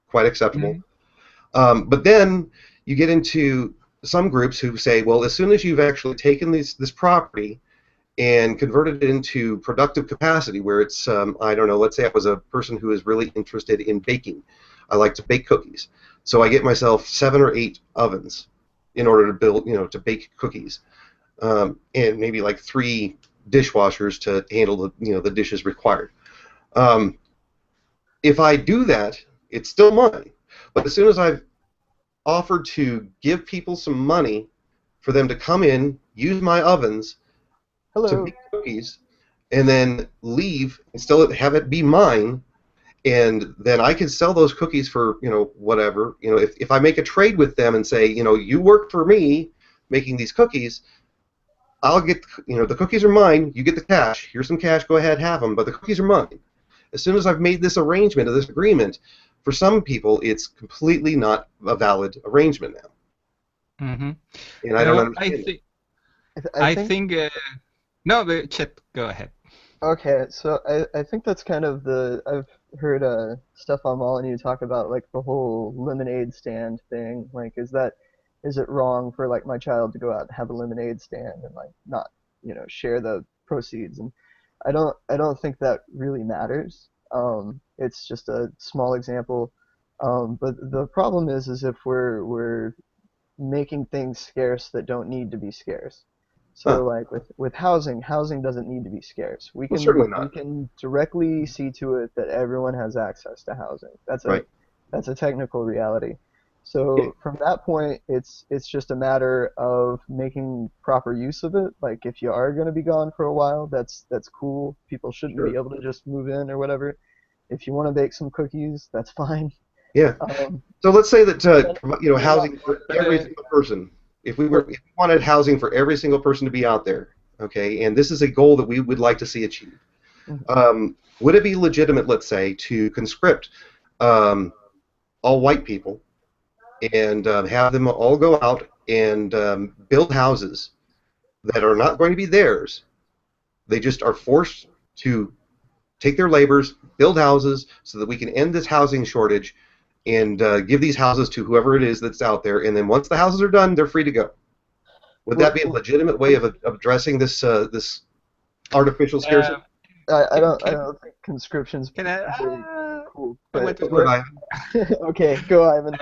quite acceptable. But then you get into some groups who say, well, as soon as you've actually taken this property and converted it into productive capacity, where it's, I don't know, let's say I was a person who is really interested in baking. I like to bake cookies. So I get myself 7 or 8 ovens in order to build, to bake cookies. And maybe like 3 dishwashers to handle the dishes required. If I do that, it's still mine. But as soon as I've offered to give people some money for them to come in, use my ovens to bake cookies, and then leave and still have it be mine, and then I can sell those cookies for whatever. If I make a trade with them and say, you work for me making these cookies, I'll get the cookies are mine. You get the cash. Here's some cash. Go ahead, have them. But the cookies are mine. As soon as I've made this arrangement or this agreement, for some people it's completely not a valid arrangement now. And I don't understand. I think no, but Chet, go ahead. Okay, so I think that's kind of I've heard stuff on Molyneux talk about like the whole lemonade stand thing. Like, is it wrong for like my child to go out and have a lemonade stand and like not share the proceeds? And I don't think that really matters. It's just a small example. But the problem is if we're making things scarce that don't need to be scarce. So like with housing, housing doesn't need to be scarce. Well, certainly We not. can directly see to it that everyone has access to housing. Right. That's a technical reality. Yeah, So from that point, it's just a matter of making proper use of it. Like if you are going to be gone for a while, that's cool. People shouldn't be sure. able to just move in or whatever. If you want to bake some cookies, that's fine. Yeah. Um, So let's say that then you're not housing for But every single person. what If we wanted housing for every single person to be out there, okay, and this is a goal that we would like to see achieved. Would it be legitimate, let's say, to conscript um, all white people and have them all go out and build houses that are not going to be theirs? They just are forced to take their labors, build houses, so that we can end this housing shortage and give these houses to whoever it is that's out there. And then once the houses are done, they're free to go. Would that what, be a legitimate way of addressing this artificial scarcity? uh, I can don't think conscription's can I? very cool. I But want to Would go. I? okay, go Ivan.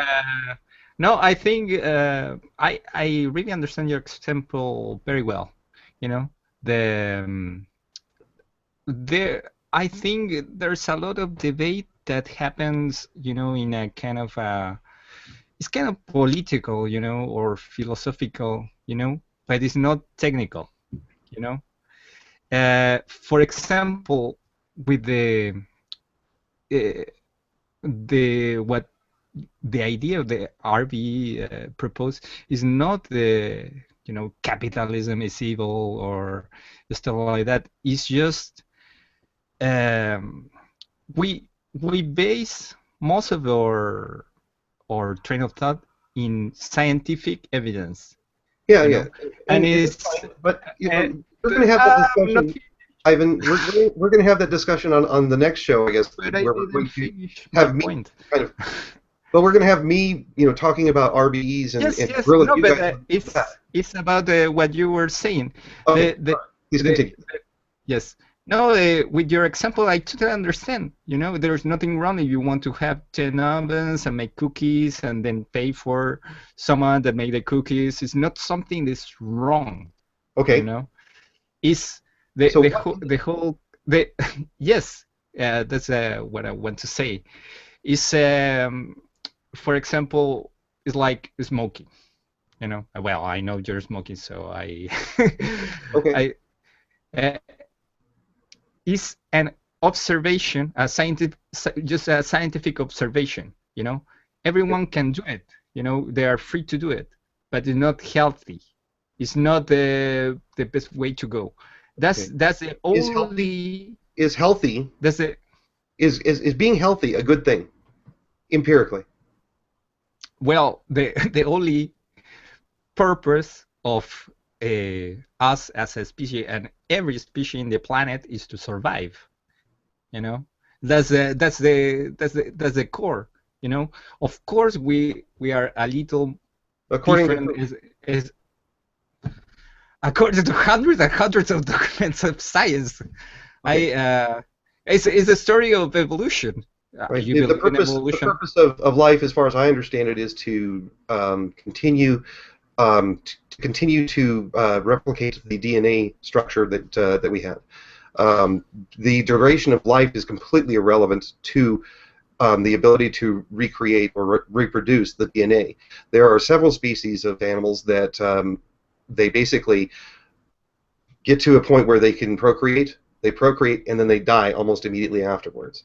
No, I think I really understand your example very well. You know, the there I think there's a lot of debate that happens, in a kind of it's kind of political, or philosophical, but it's not technical, you know. For example, with uh, what the idea of the RBE proposed is not the capitalism is evil or stuff like that. It's just um, we base most of our train of thought in scientific evidence, Yeah, you yeah, know, and that's it's fine. But uh, we're going to have that not, discussion, Ivan. We're going to have that discussion on the next show, I guess, but I where we're didn't going to finish my have me point. kind of. But we're going to have me, talking about RBEs Yes, and yes, grilling no, you but guys on that. it's about what you were saying. Okay, The the please the continue. Yes. No, with your example, I totally understand. There's nothing wrong if you want to have 10 ovens and make cookies and then pay for someone that make the cookies. It's not something that's wrong, you Okay, know. It's the so the what? whole the whole the yes. That's what I want to say. Is for example, it's like smoking. Well, I know you're smoking, so I Okay, I. Uh, is an observation, a scientific, just a scientific observation. Everyone can do it. They are free to do it, but it's not healthy. It's not the best way to go. That's okay. that's the Is healthy only is healthy that's the is being healthy a good thing empirically? well the only purpose of us as a species and every species in the planet is to survive. you know that's the core. Of course we are a little According to different, who? is according to hundreds and hundreds of documents of science. Okay, I It's a story of evolution. right. You The believe in the evolution? purpose of life, as far as I understand it, is to continue to replicate the DNA structure that we have. Um, the duration of life is completely irrelevant to the ability to recreate or reproduce the DNA. There are several species of animals that they basically get to a point where they can procreate. They procreate and then they die almost immediately afterwards.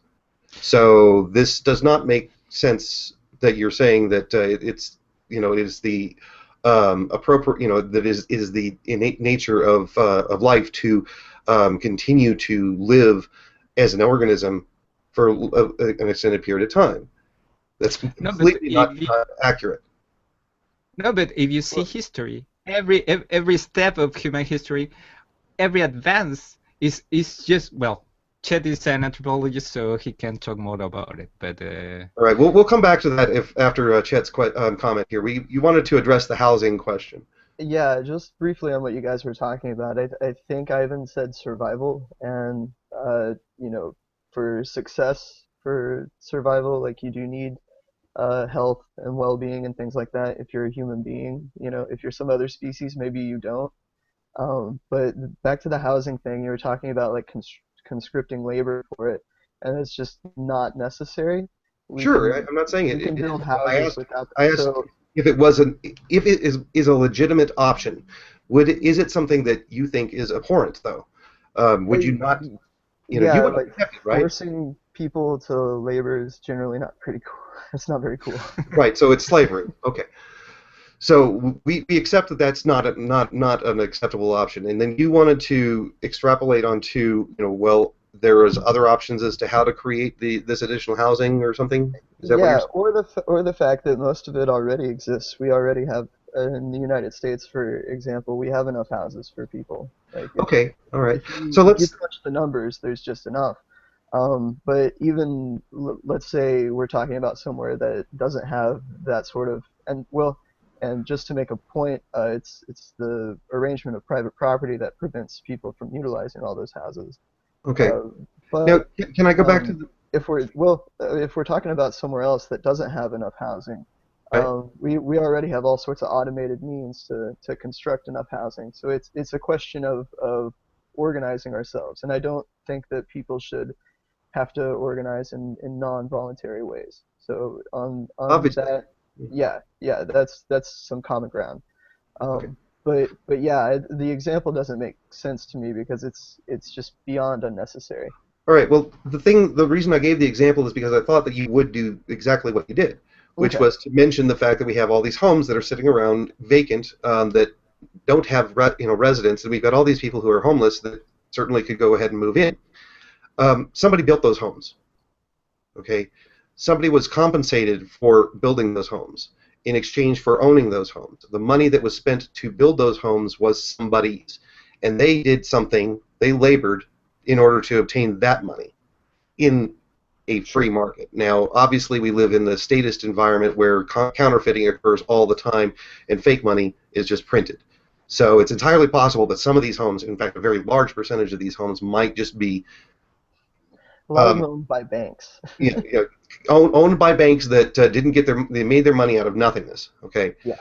So this does not make sense that you're saying that it's it is the appropriate that is the innate nature of life to continue to live as an organism for an extended period of time. That's No, but completely not accurate. if you see history, every step of human history, every advance is just, well, Chet is an anthropologist, so he can talk more about it. But All right, we'll come back to that if after Chet's comment here. You wanted to address the housing question. Yeah, just briefly on what you guys were talking about. I think Ivan said survival, and for success, for survival, like you do need health and well-being and things like that. If you're a human being, if you're some other species, maybe you don't. But back to the housing thing, you were talking about like conscripting labor for it, and it's just not necessary. We Sure, can I'm not saying we it. can build I houses asked, without. I asked So if it was if it is a legitimate option. Is it something that you think is abhorrent though? Would you I, not, you yeah, wouldn't like accept it, right? forcing people to labor is generally not pretty cool. It's not very cool. Right. So it's slavery. Okay. So we accept that that's not an acceptable option, and then you wanted to extrapolate onto, well, there was other options as to how to create this additional housing or something. Is that what you're Yeah, saying? or the fact that most of it already exists. We already have in the United States, for example, we have enough houses for people. Like Okay. All right. if you So if you let's. crunch the numbers, there's just enough. But even let's say we're talking about somewhere that doesn't have that sort of and just to make a point, it's the arrangement of private property that prevents people from utilizing all those houses. Okay. Uh, Now, but can I go back to um, the? if we're talking about somewhere else that doesn't have enough housing, Right. we already have all sorts of automated means to construct enough housing. So it's a question of organizing ourselves, and I don't think that people should have to organize in non-voluntary ways. So on Obviously. that, yeah, that's some common ground. Okay. But yeah, the example doesn't make sense to me because it's just beyond unnecessary. All right. Well, the reason I gave the example is because I thought that you would do exactly what you did, which Okay. was to mention the fact that we have all these homes that are sitting around vacant, that don't have residents, and we've got all these people who are homeless that certainly could go ahead and move in. Somebody built those homes. Okay. Somebody was compensated for building those homes in exchange for owning those homes. The money that was spent to build those homes was somebody's, and they did something. They labored in order to obtain that money in a free Sure. market. Now, obviously, we live in the statist environment where counterfeiting occurs all the time, and fake money is just printed. So it's entirely possible that some of these homes, in fact, a very large percentage of these homes, might just be A lot of them um, owned by banks. owned by banks that didn't get they made their money out of nothingness. Okay. Yeah.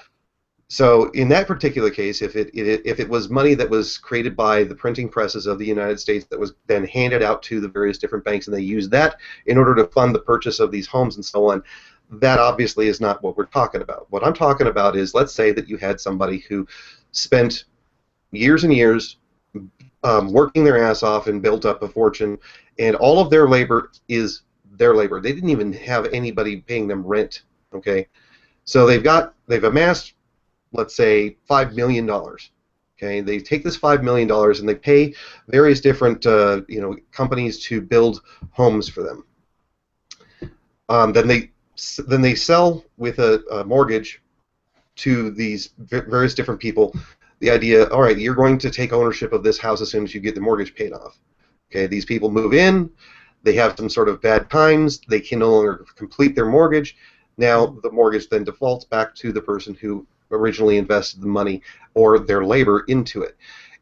So in that particular case, if it was money that was created by the printing presses of the United States that was then handed out to the various different banks, and they used that in order to fund the purchase of these homes and so on, that obviously is not what we're talking about. What I'm talking about is, let's say that you had somebody who spent years and years working their ass off and built up a fortune, and all of their labor is their labor. They didn't even have anybody paying them rent. Okay, so they've amassed, let's say, $5 million. Okay, they take this $5 million and they pay various different companies to build homes for them. Then they sell with a mortgage to these various different people the idea, all right, you're going to take ownership of this house as soon as you get the mortgage paid off. Okay, these people move in, they have some sort of bad times, they can no longer complete their mortgage. Now the mortgage then defaults back to the person who originally invested the money or their labor into it.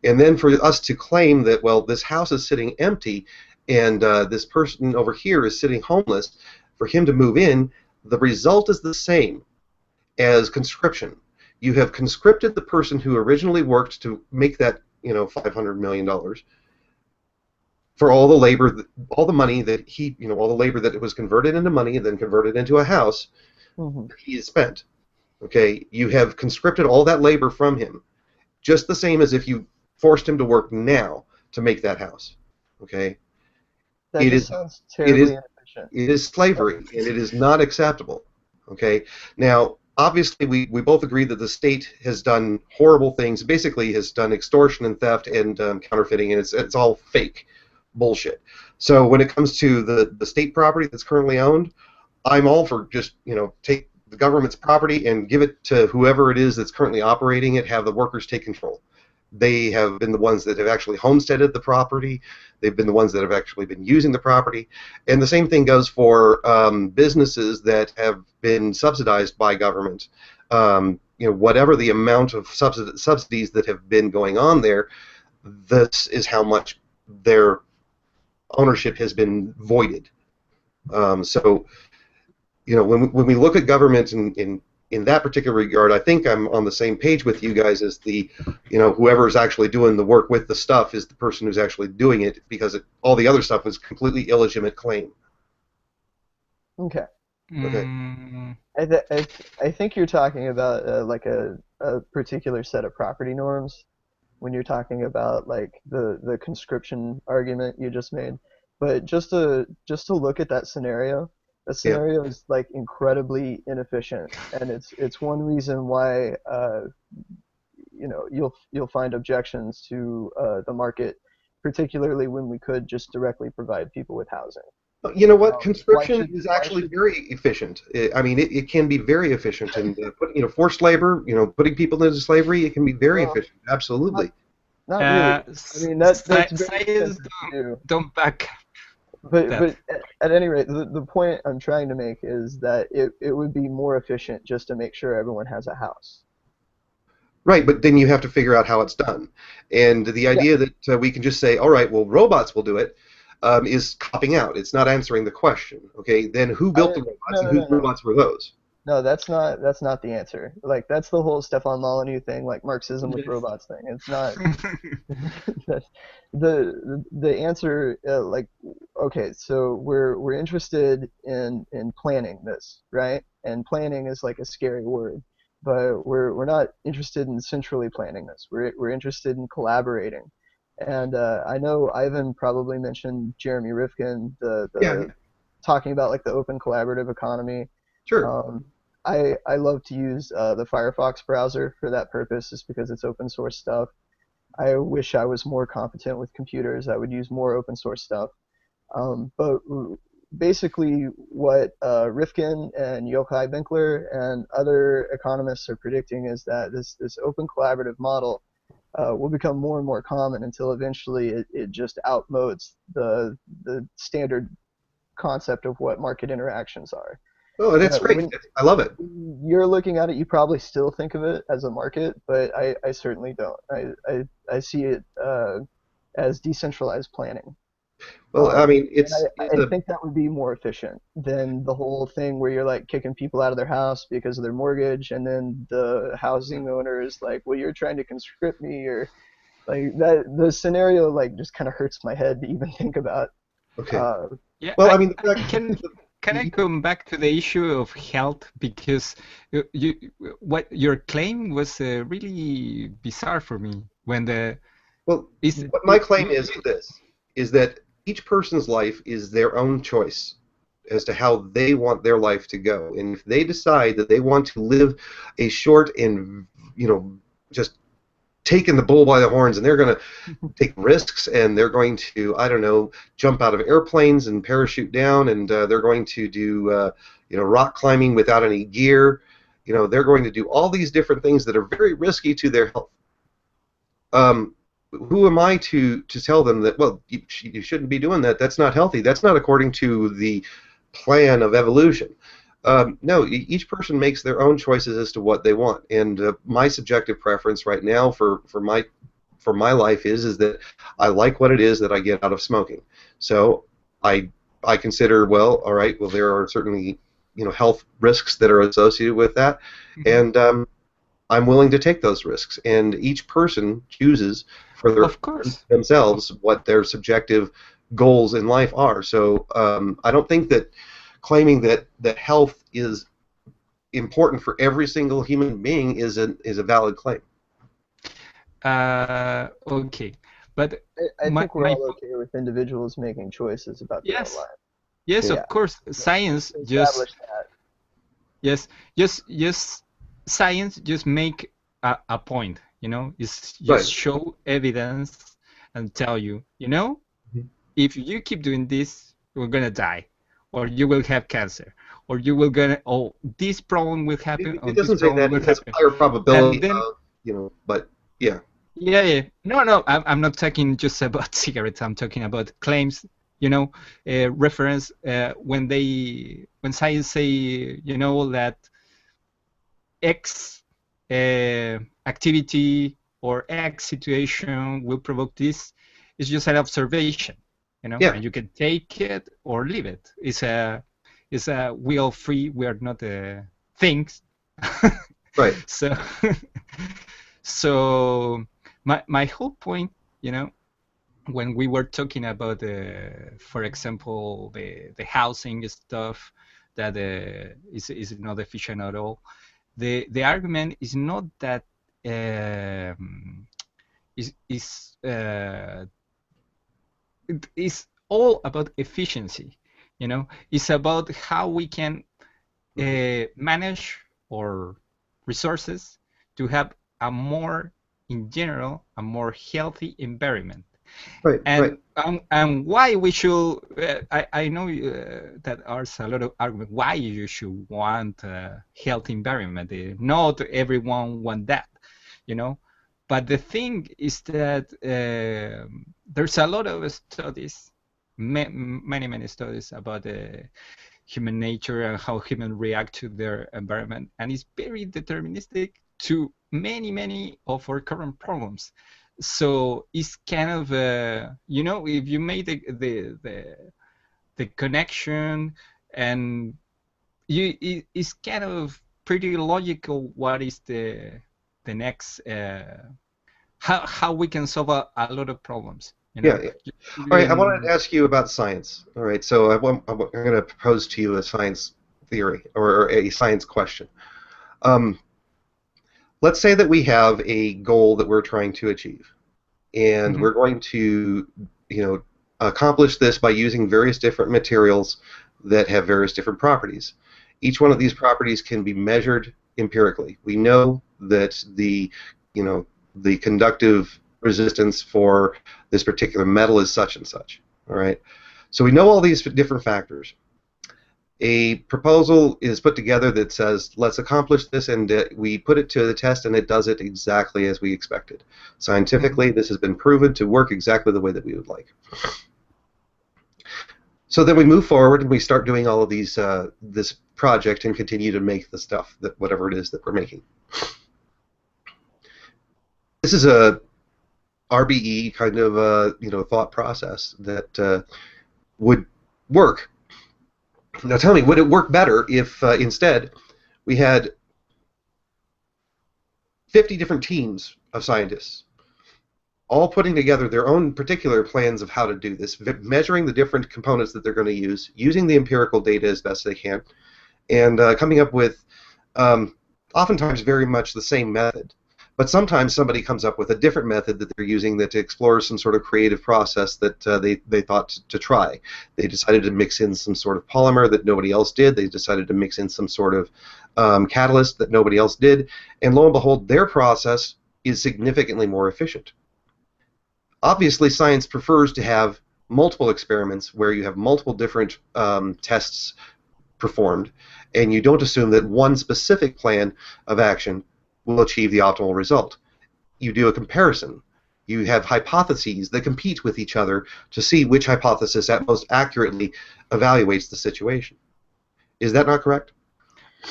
And then for us to claim that, well, this house is sitting empty and this person over here is sitting homeless, for him to move in, the result is the same as conscription. You have conscripted the person who originally worked to make that, $500 million for all the labor, all the money that all the labor that it was converted into money and then converted into a house Hmm. that he has spent. Okay, you have conscripted all that labor from him, just the same as if you forced him to work now to make that house. Okay, That it just is sounds it terribly is inefficient. it is slavery, and it is not acceptable. Okay, now obviously we both agree that the state has done horrible things, basically has done extortion and theft and counterfeiting, and it's all fake bullshit. So when it comes to the state property that's currently owned, I'm all for just, take the government's property and give it to whoever it is that's currently operating it, have the workers take control. They have been the ones that have actually homesteaded the property. They've been the ones that have actually been using the property. And the same thing goes for businesses that have been subsidized by government. Whatever the amount of subsidies that have been going on there, this is how much their ownership has been voided. So when we look at government in in that particular regard, I think I'm on the same page with you guys as the, whoever is actually doing the work with the stuff is the person who's actually doing it, because all the other stuff is completely illegitimate claim. Okay. Okay. I think you're talking about like a particular set of property norms when you're talking about like the conscription argument you just made. But just to look at that scenario, the Yeah. scenario is like incredibly inefficient, and it's one reason why you'll find objections to the market, particularly when we could just directly provide people with housing. You know what? Why Conscription is why actually should very efficient. I mean, it can be very efficient, and forced labor, putting people into slavery, it can be very well, efficient. Absolutely. not really. I mean that's very Science expensive to do. don't back But that. at any rate, the point I'm trying to make is that it would be more efficient just to make sure everyone has a house. Right, but then you have to figure out how it's done. And the Yeah. idea that we can just say, all right, well, robots will do it, is copping out. It's not answering the question. Okay, then who built the robots, No, and no, whose no, no. robots were those? No, that's not the answer. Like that's the whole Stefan Molyneux thing, like Marxism with Yes. robots thing. It's not. That's the answer. Like, okay, so we're interested in planning this, right? And planning is like a scary word, but we're not interested in centrally planning this. We're interested in collaborating. And I know Ivan probably mentioned Jeremy Rifkin, Yeah, the talking about like the open collaborative economy. sure. I love to use the Firefox browser for that purpose, just because it's open source stuff. I wish I was more competent with computers. I would use more open source stuff. But basically, what Rifkin and Yochai Benkler and other economists are predicting is that this open collaborative model will become more and more common until eventually it just outmodes the standard concept of what market interactions are. Oh, that's great. When I love it. you're looking at it, you probably still think of it as a market, but I certainly don't. I see it as decentralized planning. Well, I mean, And it's I a think that would be more efficient than the whole thing where you're like kicking people out of their house because of their mortgage, and then the housing owner is like, well, you're trying to conscript me, or like that. The scenario like just kind of hurts my head to even think about. okay. Uh, Yeah, Well, I mean, the I fact, can I come back to the issue of health, because what your claim was really bizarre for me when the well, is what my claim is this: is that each person's life is their own choice as to how they want their life to go, and if they decide that they want to live a short and just taking the bull by the horns, and they're going to take risks, and they're going to, I don't know, jump out of airplanes and parachute down, and they're going to do rock climbing without any gear. They're going to do all these different things that are very risky to their health. Who am I to tell them that, well, you shouldn't be doing that? That's not healthy. That's not according to the plan of evolution. No, each person makes their own choices as to what they want, and my subjective preference right now for my life is that I like what it is that I get out of smoking. So I consider, well, all right, well, there are certainly health risks that are associated with that, and I'm willing to take those risks. And each person chooses for of course. themselves what their subjective goals in life are. So I don't think that claiming that health is important for every single human being is a valid claim. Okay, but I my think we're all okay with individuals making choices about their own yes, life. yes, Yeah, of course, science just establish that. yes, just science just make a point, it's Right. just show evidence and tell you, Mhm. if you keep doing this, you're gonna die, or you will have cancer, or this problem will happen, or It this doesn't say problem that. will It has a happen, higher and probability then of, but yeah. yeah. No, I'm not talking just about cigarettes. I'm talking about claims, reference when science say, that X activity or X situation will provoke this. It's just an observation, Yeah. and you can take it or leave it. It's a we are free. We are not things, Right. So, so my whole point, when we were talking about for example, the housing stuff that is not efficient at all. The argument is not that is it is all about efficiency. It's about how we can manage our resources to have in general, a more healthy environment. Right. Right. And why we should, I know that there's a lot of argument why you should want a healthy environment. Not everyone want that, but the thing is that there's a lot of studies, many studies about human nature and how humans react to their environment, and it's very deterministic to many of our current problems. So it's kind of if you made the connection, and it's kind of pretty logical what is the next how we can solve a lot of problems. Yeah. All right. I wanted to ask you about science. All right. So I'm going to propose to you a science theory or a science question. Let's say that we have a goal that we're trying to achieve, and we're going to, accomplish this by using various different materials that have various different properties. Each one of these properties can be measured empirically. We know that the conductive resistance for this particular metal is such and such. All right. So we know all these different factors. A proposal is put together that says, let's accomplish this, and we put it to the test, and it does it exactly as we expected. Scientifically, this has been proven to work exactly the way that we would like. So then we move forward, and we start doing all of these this project and continue to make the stuff, that whatever it is that we're making. This is a RBE kind of thought process that would work. Now tell me, would it work better if instead we had 50 different teams of scientists all putting together their own particular plans of how to do this, measuring the different components that they're going to use, using the empirical data as best they can, and coming up with oftentimes very much the same method. But sometimes somebody comes up with a different method that they're using that explores some sort of creative process that they thought to try. They decided to mix in some sort of polymer that nobody else did. They decided to mix in some sort of catalyst that nobody else did. And lo and behold, their process is significantly more efficient. Obviously, science prefers to have multiple experiments where you have multiple different tests performed, and you don't assume that one specific plan of action will achieve the optimal result. You do a comparison. You have hypotheses that compete with each other to see which hypothesis at most accurately evaluates the situation. Is that not correct?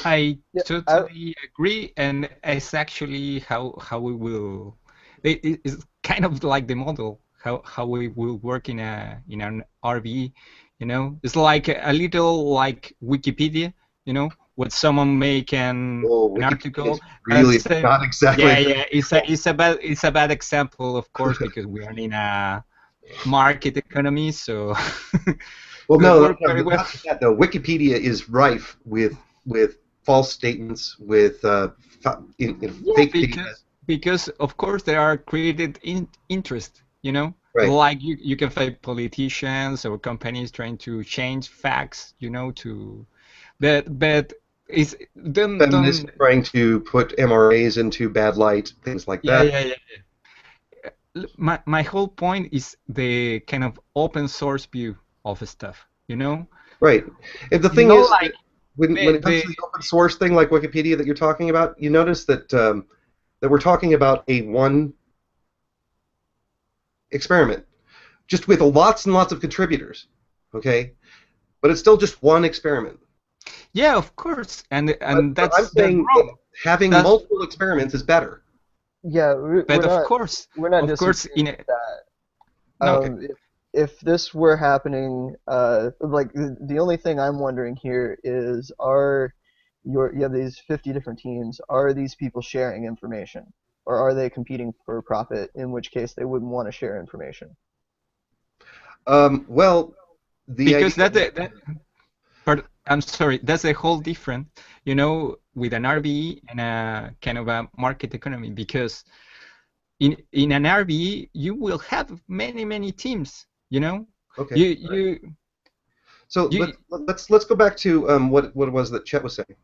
I totally agree, and it's actually how we will. It's kind of like the model how we will work in an RV. It's like a little like Wikipedia. What someone make an article. Really, not exactly. Yeah. It's a bad example, of course, because we are in a market economy. So. Well, no, not that, though. Wikipedia is rife with false statements, with fake data. Because of course there are created interest. Right. Like you can find politicians or companies trying to change facts. But it's feminists trying to put MRAs into bad light, things like that. Yeah. My whole point is the kind of open source view of stuff, Right. And the thing is, like, when it comes to the open source thing, like Wikipedia that you're talking about, you notice that that we're talking about a one experiment, just with lots and lots of contributors, okay? But it's still just one experiment. Yeah, of course, and that's I'm saying wrong. Having multiple experiments is better. Yeah, but of course, we're not of course, in that. Okay. If this were happening, like the only thing I'm wondering here is, are you have these 50 different teams. Are these people sharing information, or are they competing for profit? In which case, they wouldn't want to share information. Well, the Because idea. but I'm sorry, that's a whole different, with an RBE and a kind of a market economy. Because in an RBE, you will have many teams. Okay. You So you let's go back to what it was that Chet was saying.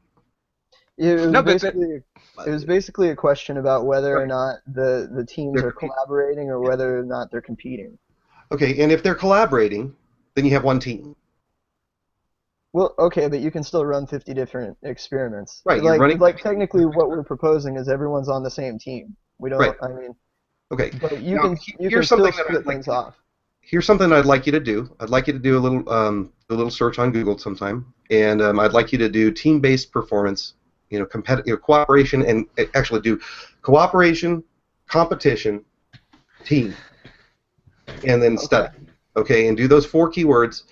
It no, was but basically a question about whether or Right. not the teams They're are collaborating or yeah. whether or not they're competing. Okay, and if they're collaborating, then you have one team. Well, okay, but you can still run 50 different experiments. Right. You're running. Like technically what we're proposing is everyone's on the same team. We Right. don't, I mean, Okay. but Now you can here's still something that split I'd like things off. here's something I'd like you to do. I'd like you to do a little search on Google sometime, and I'd like you to do team-based performance, cooperation, and actually do cooperation, competition, team, and then study. Okay, and do those 4 keywords,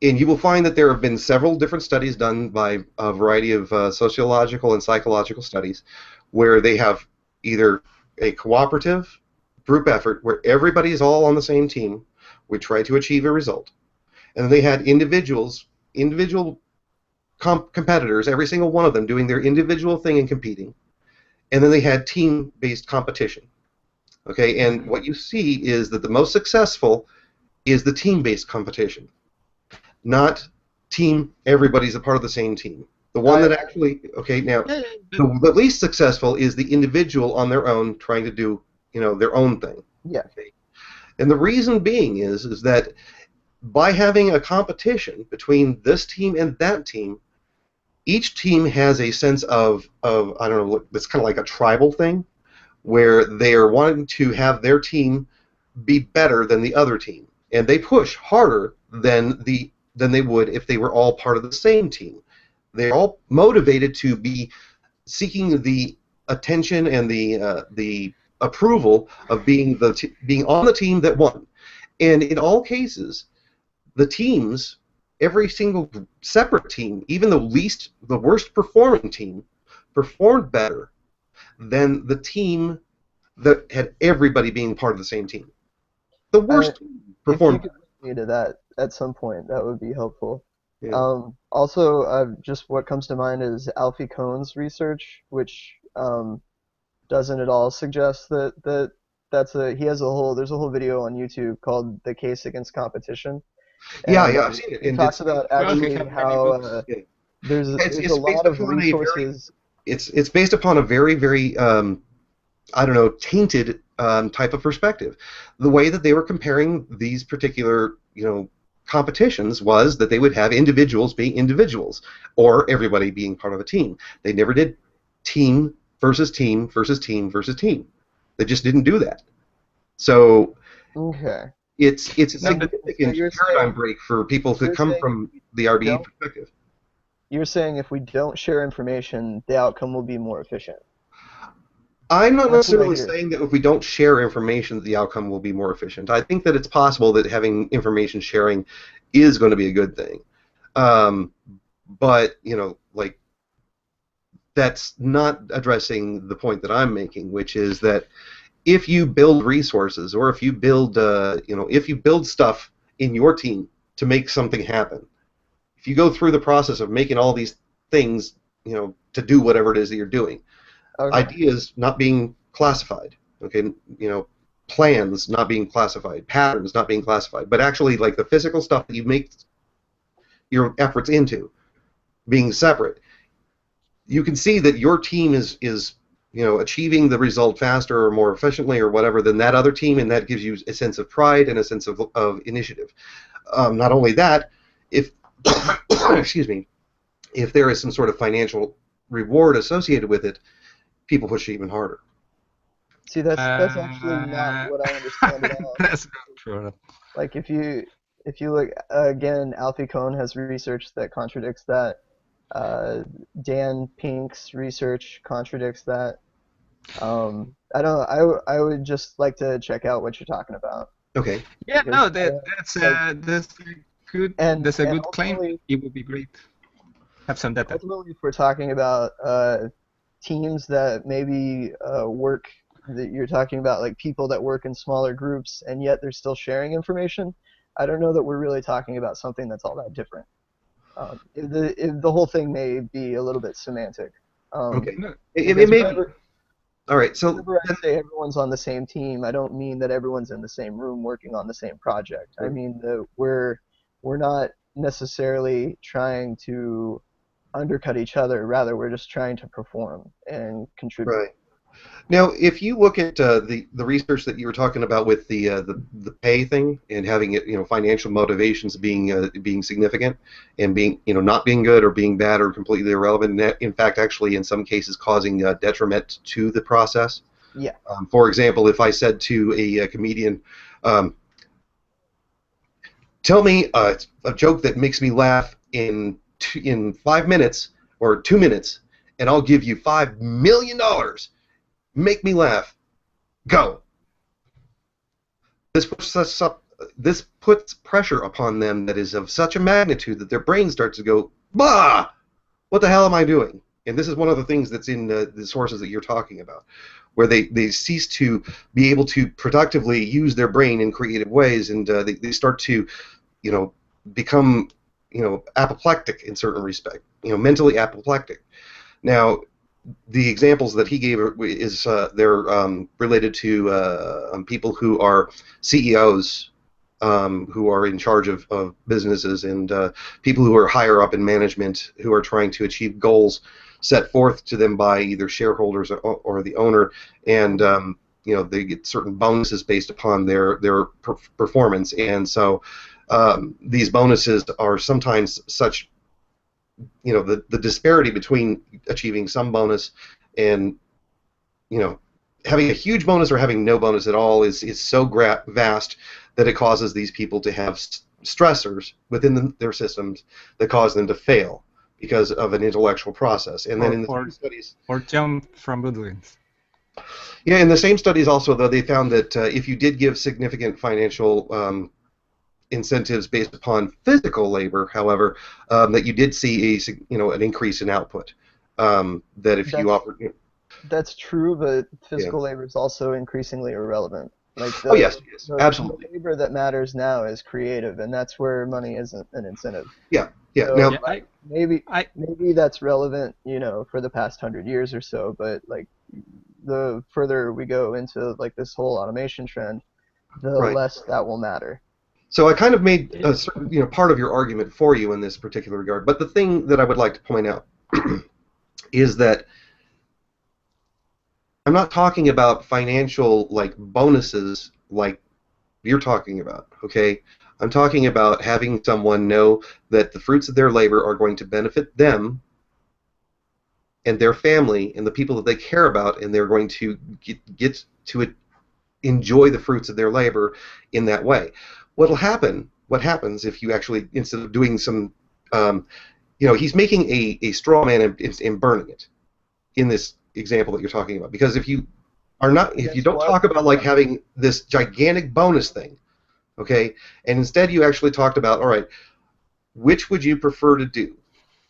and you will find that there have been several different studies done by a variety of sociological and psychological studies, where they have either a cooperative group effort where everybody is all on the same team. We try to achieve a result. And then they had individual competitors, every single one of them doing their individual thing and competing. And then they had team-based competition. Okay, and what you see is that the most successful is the team-based competition, not everybody's a part of the same team. The one that actually, okay, now, the least successful is the individual on their own trying to do, their own thing. Yeah. Okay? And the reason being is that by having a competition between this team and that team, each team has a sense of I don't know, it's kind of like a tribal thing, where they are wanting to have their team be better than the other team, and they push harder than they would if they were all part of the same team. They're all motivated to be seeking the attention and the approval of being on the team that won. And in all cases, the teams, every single separate team, even the worst performing team, performed better than the team that had everybody being part of the same team. The worst If you performed. could link me to that at some point, that would be helpful. Yeah. Also, just what comes to mind is Alfie Kohn's research, which doesn't at all suggest that there's a whole video on YouTube called "The Case Against Competition." Yeah, And I've seen it. it And talks about actually how yeah. there's It's a based lot of upon resources. it's based upon a very I don't know, tainted type of perspective. The way that they were comparing these particular competitions was that they would have individuals being individuals, or everybody being part of a team. They never did team versus team versus team versus team. They just didn't do that. So Okay. it's a So significant you're paradigm saying break for people to come saying from the if we RBE don't perspective. you're saying if we don't share information, the outcome will be more efficient. I'm not That's what I necessarily hear. saying that if we don't share information, the outcome will be more efficient. I think that it's possible that having information sharing is going to be a good thing. But, like, that's not addressing the point that I'm making, which is that if you build resources, or if you build, if you build stuff in your team to make something happen, if you go through the process of making all these things, to do whatever it is that you're doing, Okay. ideas not being classified, okay, plans not being classified, patterns not being classified, but actually like the physical stuff that you make your efforts into being separate, you can see that your team is achieving the result faster or more efficiently or whatever than that other team, and that gives you a sense of pride and a sense of initiative. Not only that, if excuse me, if there is some sort of financial reward associated with it, people push even harder. See, that's actually not what I understand at all. That's not true. Like if you look again, Alfie Kohn has research that contradicts that. Dan Pink's research contradicts that. I don't know. I would just like to check out what you're talking about. Okay. Yeah, Because, no, that's a good and claim. ultimately, It would be great. have some data. Ultimately, if we're talking about teams that maybe work, that you're talking about like people that work in smaller groups and yet they're still sharing information, I don't know that we're really talking about something that's all that different. If the whole thing may be a little bit semantic. Okay. No, It Because may be. All right. So whenever I say everyone's on the same team, I don't mean that everyone's in the same room working on the same project. I mean that we're not necessarily trying to undercut each other. Rather, we're just trying to perform and contribute. right. Now, if you look at the research that you were talking about with the pay thing and having it, financial motivations being significant and being not being good or being bad or completely irrelevant, in fact, actually in some cases causing detriment to the process. Yeah. For example, if I said to a comedian, um, "Tell me a joke that makes me laugh in 5 minutes or 2 minutes, and I'll give you $5 million. Make me laugh. Go." This puts pressure upon them that is of such a magnitude that their brain starts to go, bah! What the hell am I doing? And this is one of the things that's in the sources that you're talking about, where they cease to be able to productively use their brain in creative ways, and they start to, become, apoplectic in certain respect, mentally apoplectic. Now, the examples that he gave is they're related to people who are CEOs, who are in charge of businesses, and people who are higher up in management who are trying to achieve goals set forth to them by either shareholders or the owner, and they get certain bonuses based upon their performance, and so these bonuses are sometimes such, the disparity between achieving some bonus and having a huge bonus or having no bonus at all is so vast that it causes these people to have stressors within their systems that cause them to fail because of an intellectual process. And then in the studies, or jump from buildings. Yeah, in the same studies also, though, they found that if you did give significant financial incentives based upon physical labor, however, that you did see an increase in output. That if you offered, That's true, but yeah. physical labor is also increasingly irrelevant. Like Oh yes, absolutely. The labor that matters now is creative, and that's where money isn't an incentive. Yeah, yeah. So Now, maybe that's relevant, for the past 100 years or so, but like the further we go into like this whole automation trend, the right. less that will matter. So I kind of made a certain, part of your argument for you in this particular regard. But the thing that I would like to point out is that I'm not talking about financial bonuses like you're talking about, okay? I'm talking about having someone know that the fruits of their labor are going to benefit them and their family and the people that they care about, and they're going to get to enjoy the fruits of their labor in that way. What happens if you actually, instead of doing some, he's making a straw man and burning it in this example that you're talking about. Because if you don't talk about having this gigantic bonus thing, okay, and instead you actually talked about, all right, which would you prefer to do?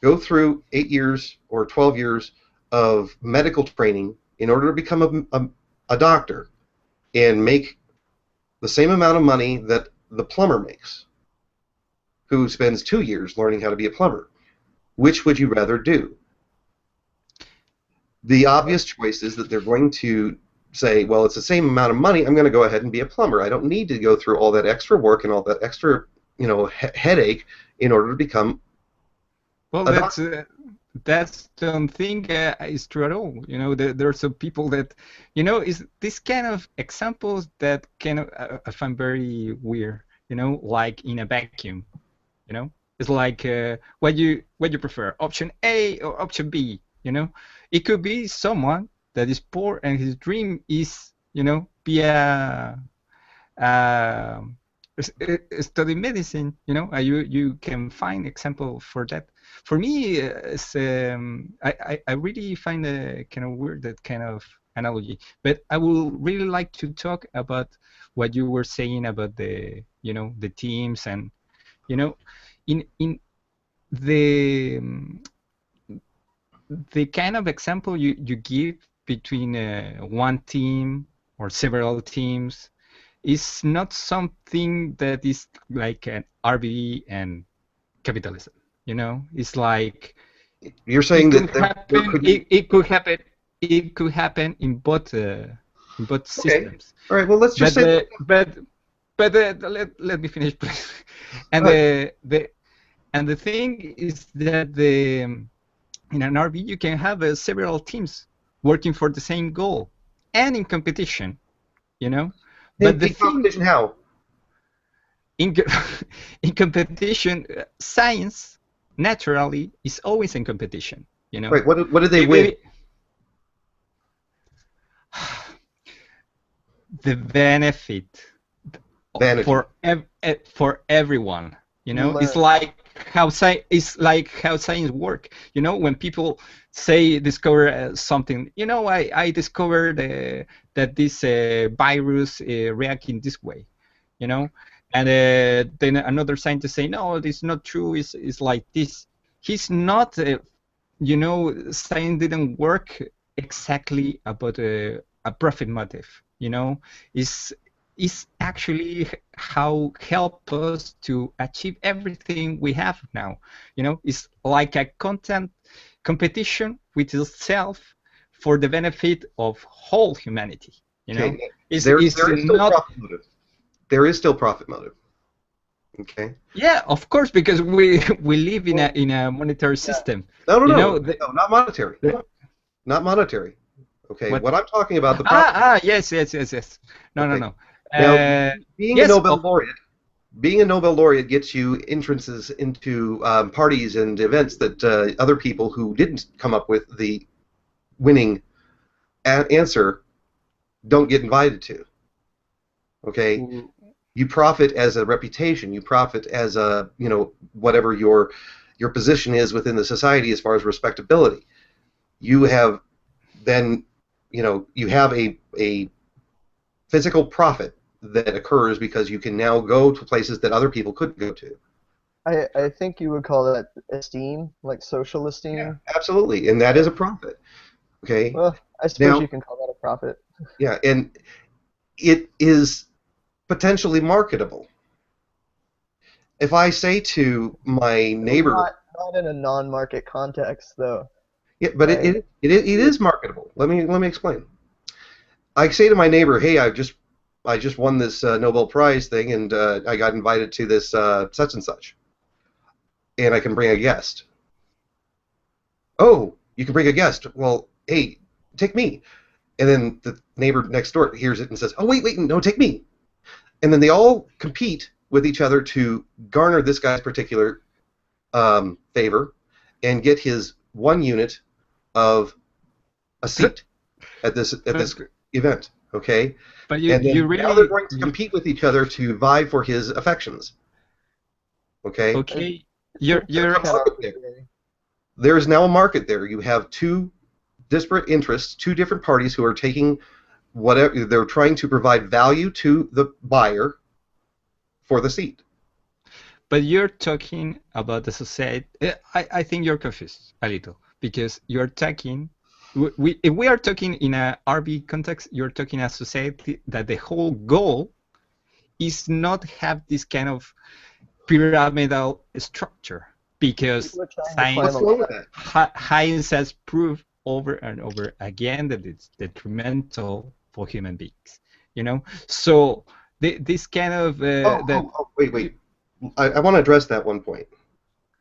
Go through 8 years or 12 years of medical training in order to become a doctor and make the same amount of money that the plumber makes, who spends 2 years learning how to be a plumber. Which would you rather do? The obvious choice is that they're going to say, well, it's the same amount of money, I'm going to go ahead and be a plumber. I don't need to go through all that extra work and all that extra, headache in order to become well, that's don't think is true at all. There are some people that, is this kind of examples that I find very weird. Like in a vacuum. It's like what you prefer, option A or option B. It could be someone that is poor and his dream is, be a study medicine. You can find example for that. For me, I really find it kind of weird, that kind of analogy. But I would really like to talk about what you were saying about the the teams, and in the the kind of example you give between one team or several teams is not something that is like an RBE and capitalism. It's like You're it saying could that there happen. could be. It could happen. It could happen in both Okay. systems. All right. Well, let's just But say. let me finish, please. And Go ahead. the thing is that in an RV you can have several teams working for the same goal and in competition. But the In thing competition, how? in in competition, science naturally is always in competition. Right. What did they It- win? it- the benefit Vanity. for everyone. You It's learn. like how science work. When people say discover something, I discovered that this virus react in this way. And then another scientist say, no, it's not true. It's like this. He's not. Science didn't work exactly about a profit motive. Is actually how help us to achieve everything we have now. It's like a content competition with itself for the benefit of whole humanity. Okay. It's, There it's is still not. profit motive. There is still profit motive. Okay. Yeah, of course, because we live in a monetary system. No, no, You no, know, no, not monetary. Not monetary. Okay. what? What I'm talking about, the profit. Yes. No, Okay. no. Now, being a Yes, Nobel laureate, gets you entrances into parties and events that other people who didn't come up with the winning answer don't get invited to. Okay, you profit as a reputation. You profit as a whatever your position is within the society as far as respectability. You have then you have a physical profit that occurs because you can now go to places that other people couldn't go to. I think you would call that esteem, like social esteem. Yeah, absolutely, and that is a profit. Okay. Well, I suppose Now, you can call that a profit. yeah, and it is potentially marketable. If I say to my neighbor, Not in a non-market context, though. yeah, but Right. it is marketable. Let me explain. I say to my neighbor, hey, I just won this Nobel Prize thing, and I got invited to this such and such, and I can bring a guest. Oh, you can bring a guest. Well, hey, take me. And then the neighbor next door hears it and says, oh, wait, no, take me. And then they all compete with each other to garner this guy's particular favor and get his 1 unit of a seat at this event. Okay, But and then you now they're really going to compete with each other to vie for his affections. Okay, okay. There's You're a market there. There is now a market there. You have two disparate interests, two different parties who are taking whatever they're trying to provide value to the buyer for the seat. But you're talking about the society. I think you're confused a little because you're talking. If we are talking in a RB context, you're talking a society that the whole goal is not have this kind of pyramidal structure because People are trying to science, climb a ladder. science has proved over and over again that it's detrimental for human beings. So this kind of Wait. I want to address that one point.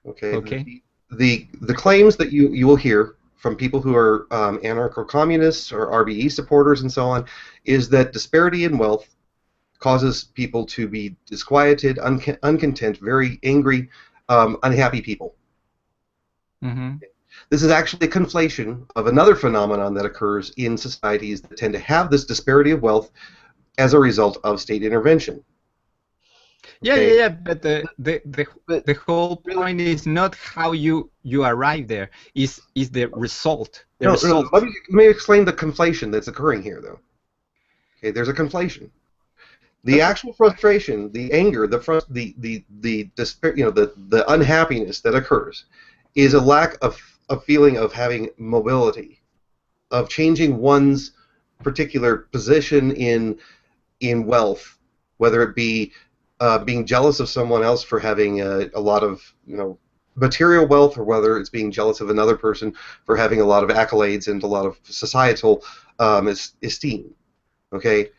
Okay. Okay. The claims that you will hear from people who are anarcho-communists or RBE supporters and so on is that disparity in wealth causes people to be disquieted, uncontent, very angry, unhappy people. Mm-hmm. This is actually a conflation of another phenomenon that occurs in societies that tend to have this disparity of wealth as a result of state intervention. Okay? Yeah. But the whole point is not how you arrive there. Is the result. The No, result. let me explain the conflation that's occurring here, though. Okay, there's a conflation. The actual frustration, the anger, the despair, the unhappiness that occurs is a lack of a feeling of having mobility, of changing one's particular position in wealth, whether it be being jealous of someone else for having a lot of material wealth, or whether it's being jealous of another person for having a lot of accolades and a lot of societal esteem. Okay,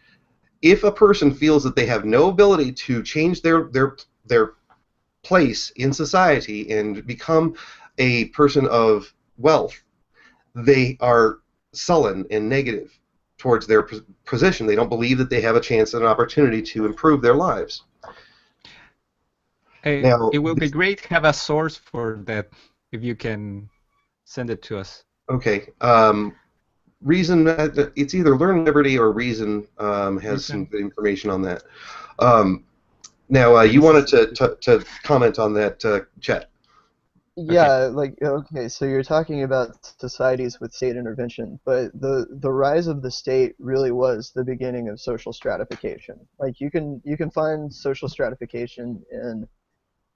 if a person feels that they have no ability to change their place in society and become a person of wealth, they are sullen and negative towards their position. They don't believe that they have a chance and an opportunity to improve their lives. Now, it will be great to have a source for that if you can send it to us. Okay. Reason, it's either Learn Liberty or Reason has some good information on that. Now, you wanted to comment on that, Chet. Yeah, okay, so you're talking about societies with state intervention, but the rise of the state really was the beginning of social stratification. Like you can find social stratification in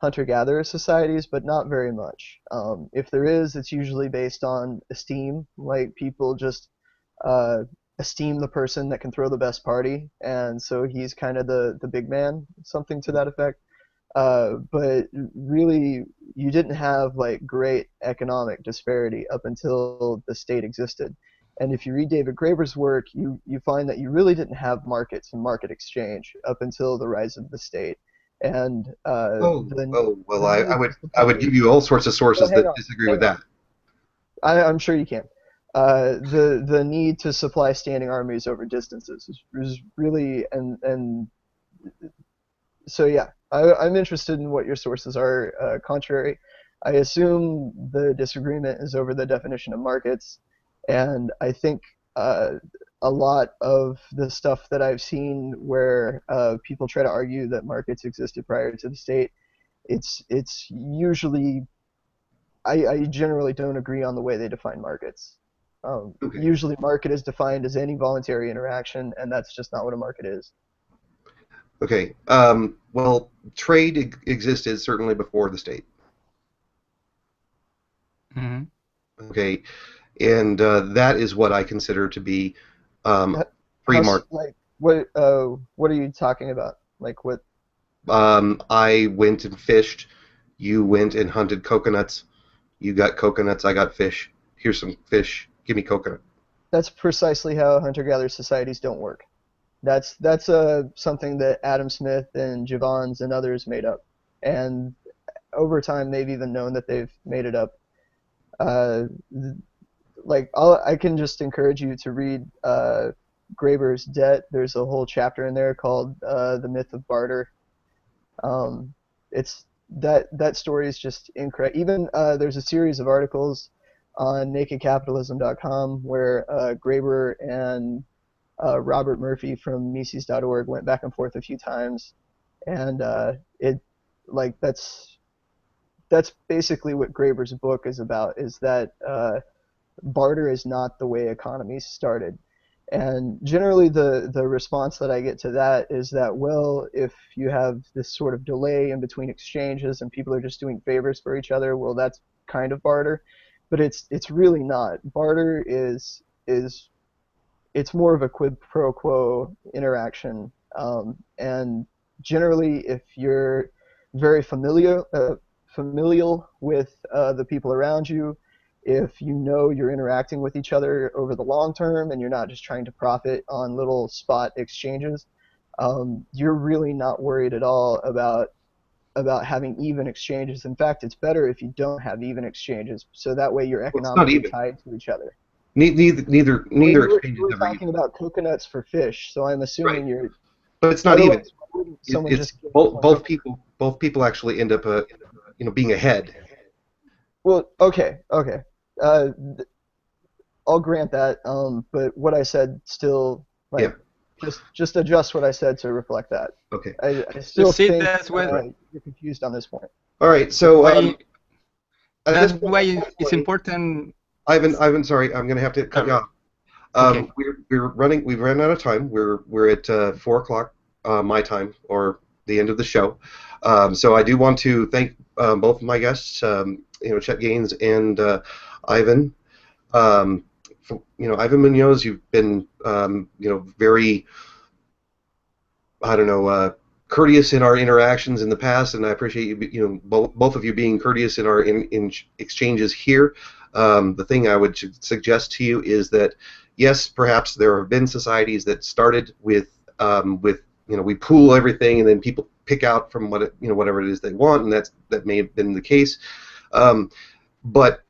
hunter-gatherer societies, but not very much. If there is, it's usually based on esteem, like people just esteem the person that can throw the best party, and so he's kind of the big man, something to that effect. But really, you didn't have like great economic disparity up until the state existed. And if you read David Graeber's work, you find that you really didn't have markets and market exchange up until the rise of the state. And well, I would give you all sorts of sources that disagree with that. I'm sure you can. The need to supply standing armies over distances is really and so yeah, I'm interested in what your sources are. Contrary, I assume the disagreement is over the definition of markets, and I think a lot of the stuff that I've seen where people try to argue that markets existed prior to the state, it's usually I generally don't agree on the way they define markets. Okay. Usually market is defined as any voluntary interaction, and that's just not what a market is. Okay. Well, trade existed certainly before the state. Mm-hmm. Okay, and that is what I consider to be free market. Like what are you talking about? Like what? I went and fished. You went and hunted coconuts. You got coconuts. I got fish. Here's some fish. Give me coconut. That's precisely how hunter-gatherer societies don't work. That's something that Adam Smith and Jevons and others made up, and over time they've even known that they've made it up. I can just encourage you to read Graeber's Debt. There's a whole chapter in there called The Myth of Barter. It's that story is just incredible. Even there's a series of articles on nakedcapitalism.com where Graeber and Robert Murphy from Mises.org went back and forth a few times, and that's basically what Graeber's book is about. Is that barter is not the way economies started. And generally the response that I get to that is that, well, if you have this sort of delay in between exchanges and people are just doing favors for each other, well, that's kind of barter. But it's really not. Barter is it's more of a quid pro quo interaction. And generally, if you're very familial with the people around you, if you know you're interacting with each other over the long term and you're not just trying to profit on little spot exchanges, you're really not worried at all about having even exchanges. In fact, it's better if you don't have even exchanges, so that way you're economically tied to each other. Neither exchange you were talking about coconuts for fish, so I'm assuming you're. But it's not even. It's both people actually end up being ahead. Well, okay. I'll grant that. But what I said still, just adjust what I said to reflect that. Okay. I still think you're confused on this point. All right. So that's why it's important. Ivan, sorry, I'm going to have to cut you off. Okay. We've run out of time. We're at 4:00 my time, or the end of the show. So I do want to thank both of my guests, Chet Gaines and Ivan. Ivan Munoz, you've been, very, I don't know, courteous in our interactions in the past, and I appreciate you, both of you being courteous in our in exchanges here. The thing I would suggest to you is that, yes, perhaps there have been societies that started with we pool everything and then people pick out from whatever it is they want, and that may have been the case. But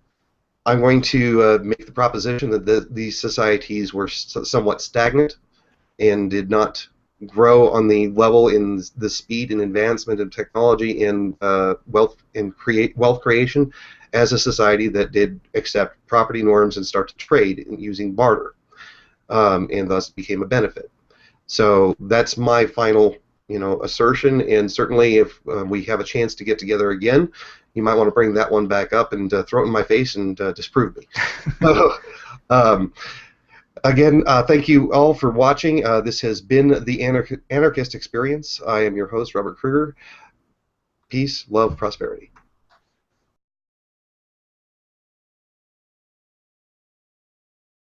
I'm going to make the proposition that these societies were somewhat stagnant and did not grow on the level in the speed and advancement of technology and wealth creation as a society that did accept property norms and start to trade using barter, and thus became a benefit. So that's my final assertion, and certainly if we have a chance to get together again, you might want to bring that one back up and throw it in my face and disprove me. So, again, thank you all for watching. This has been the Anarchist Experience. I am your host, Robert Kruger. Peace, love, prosperity.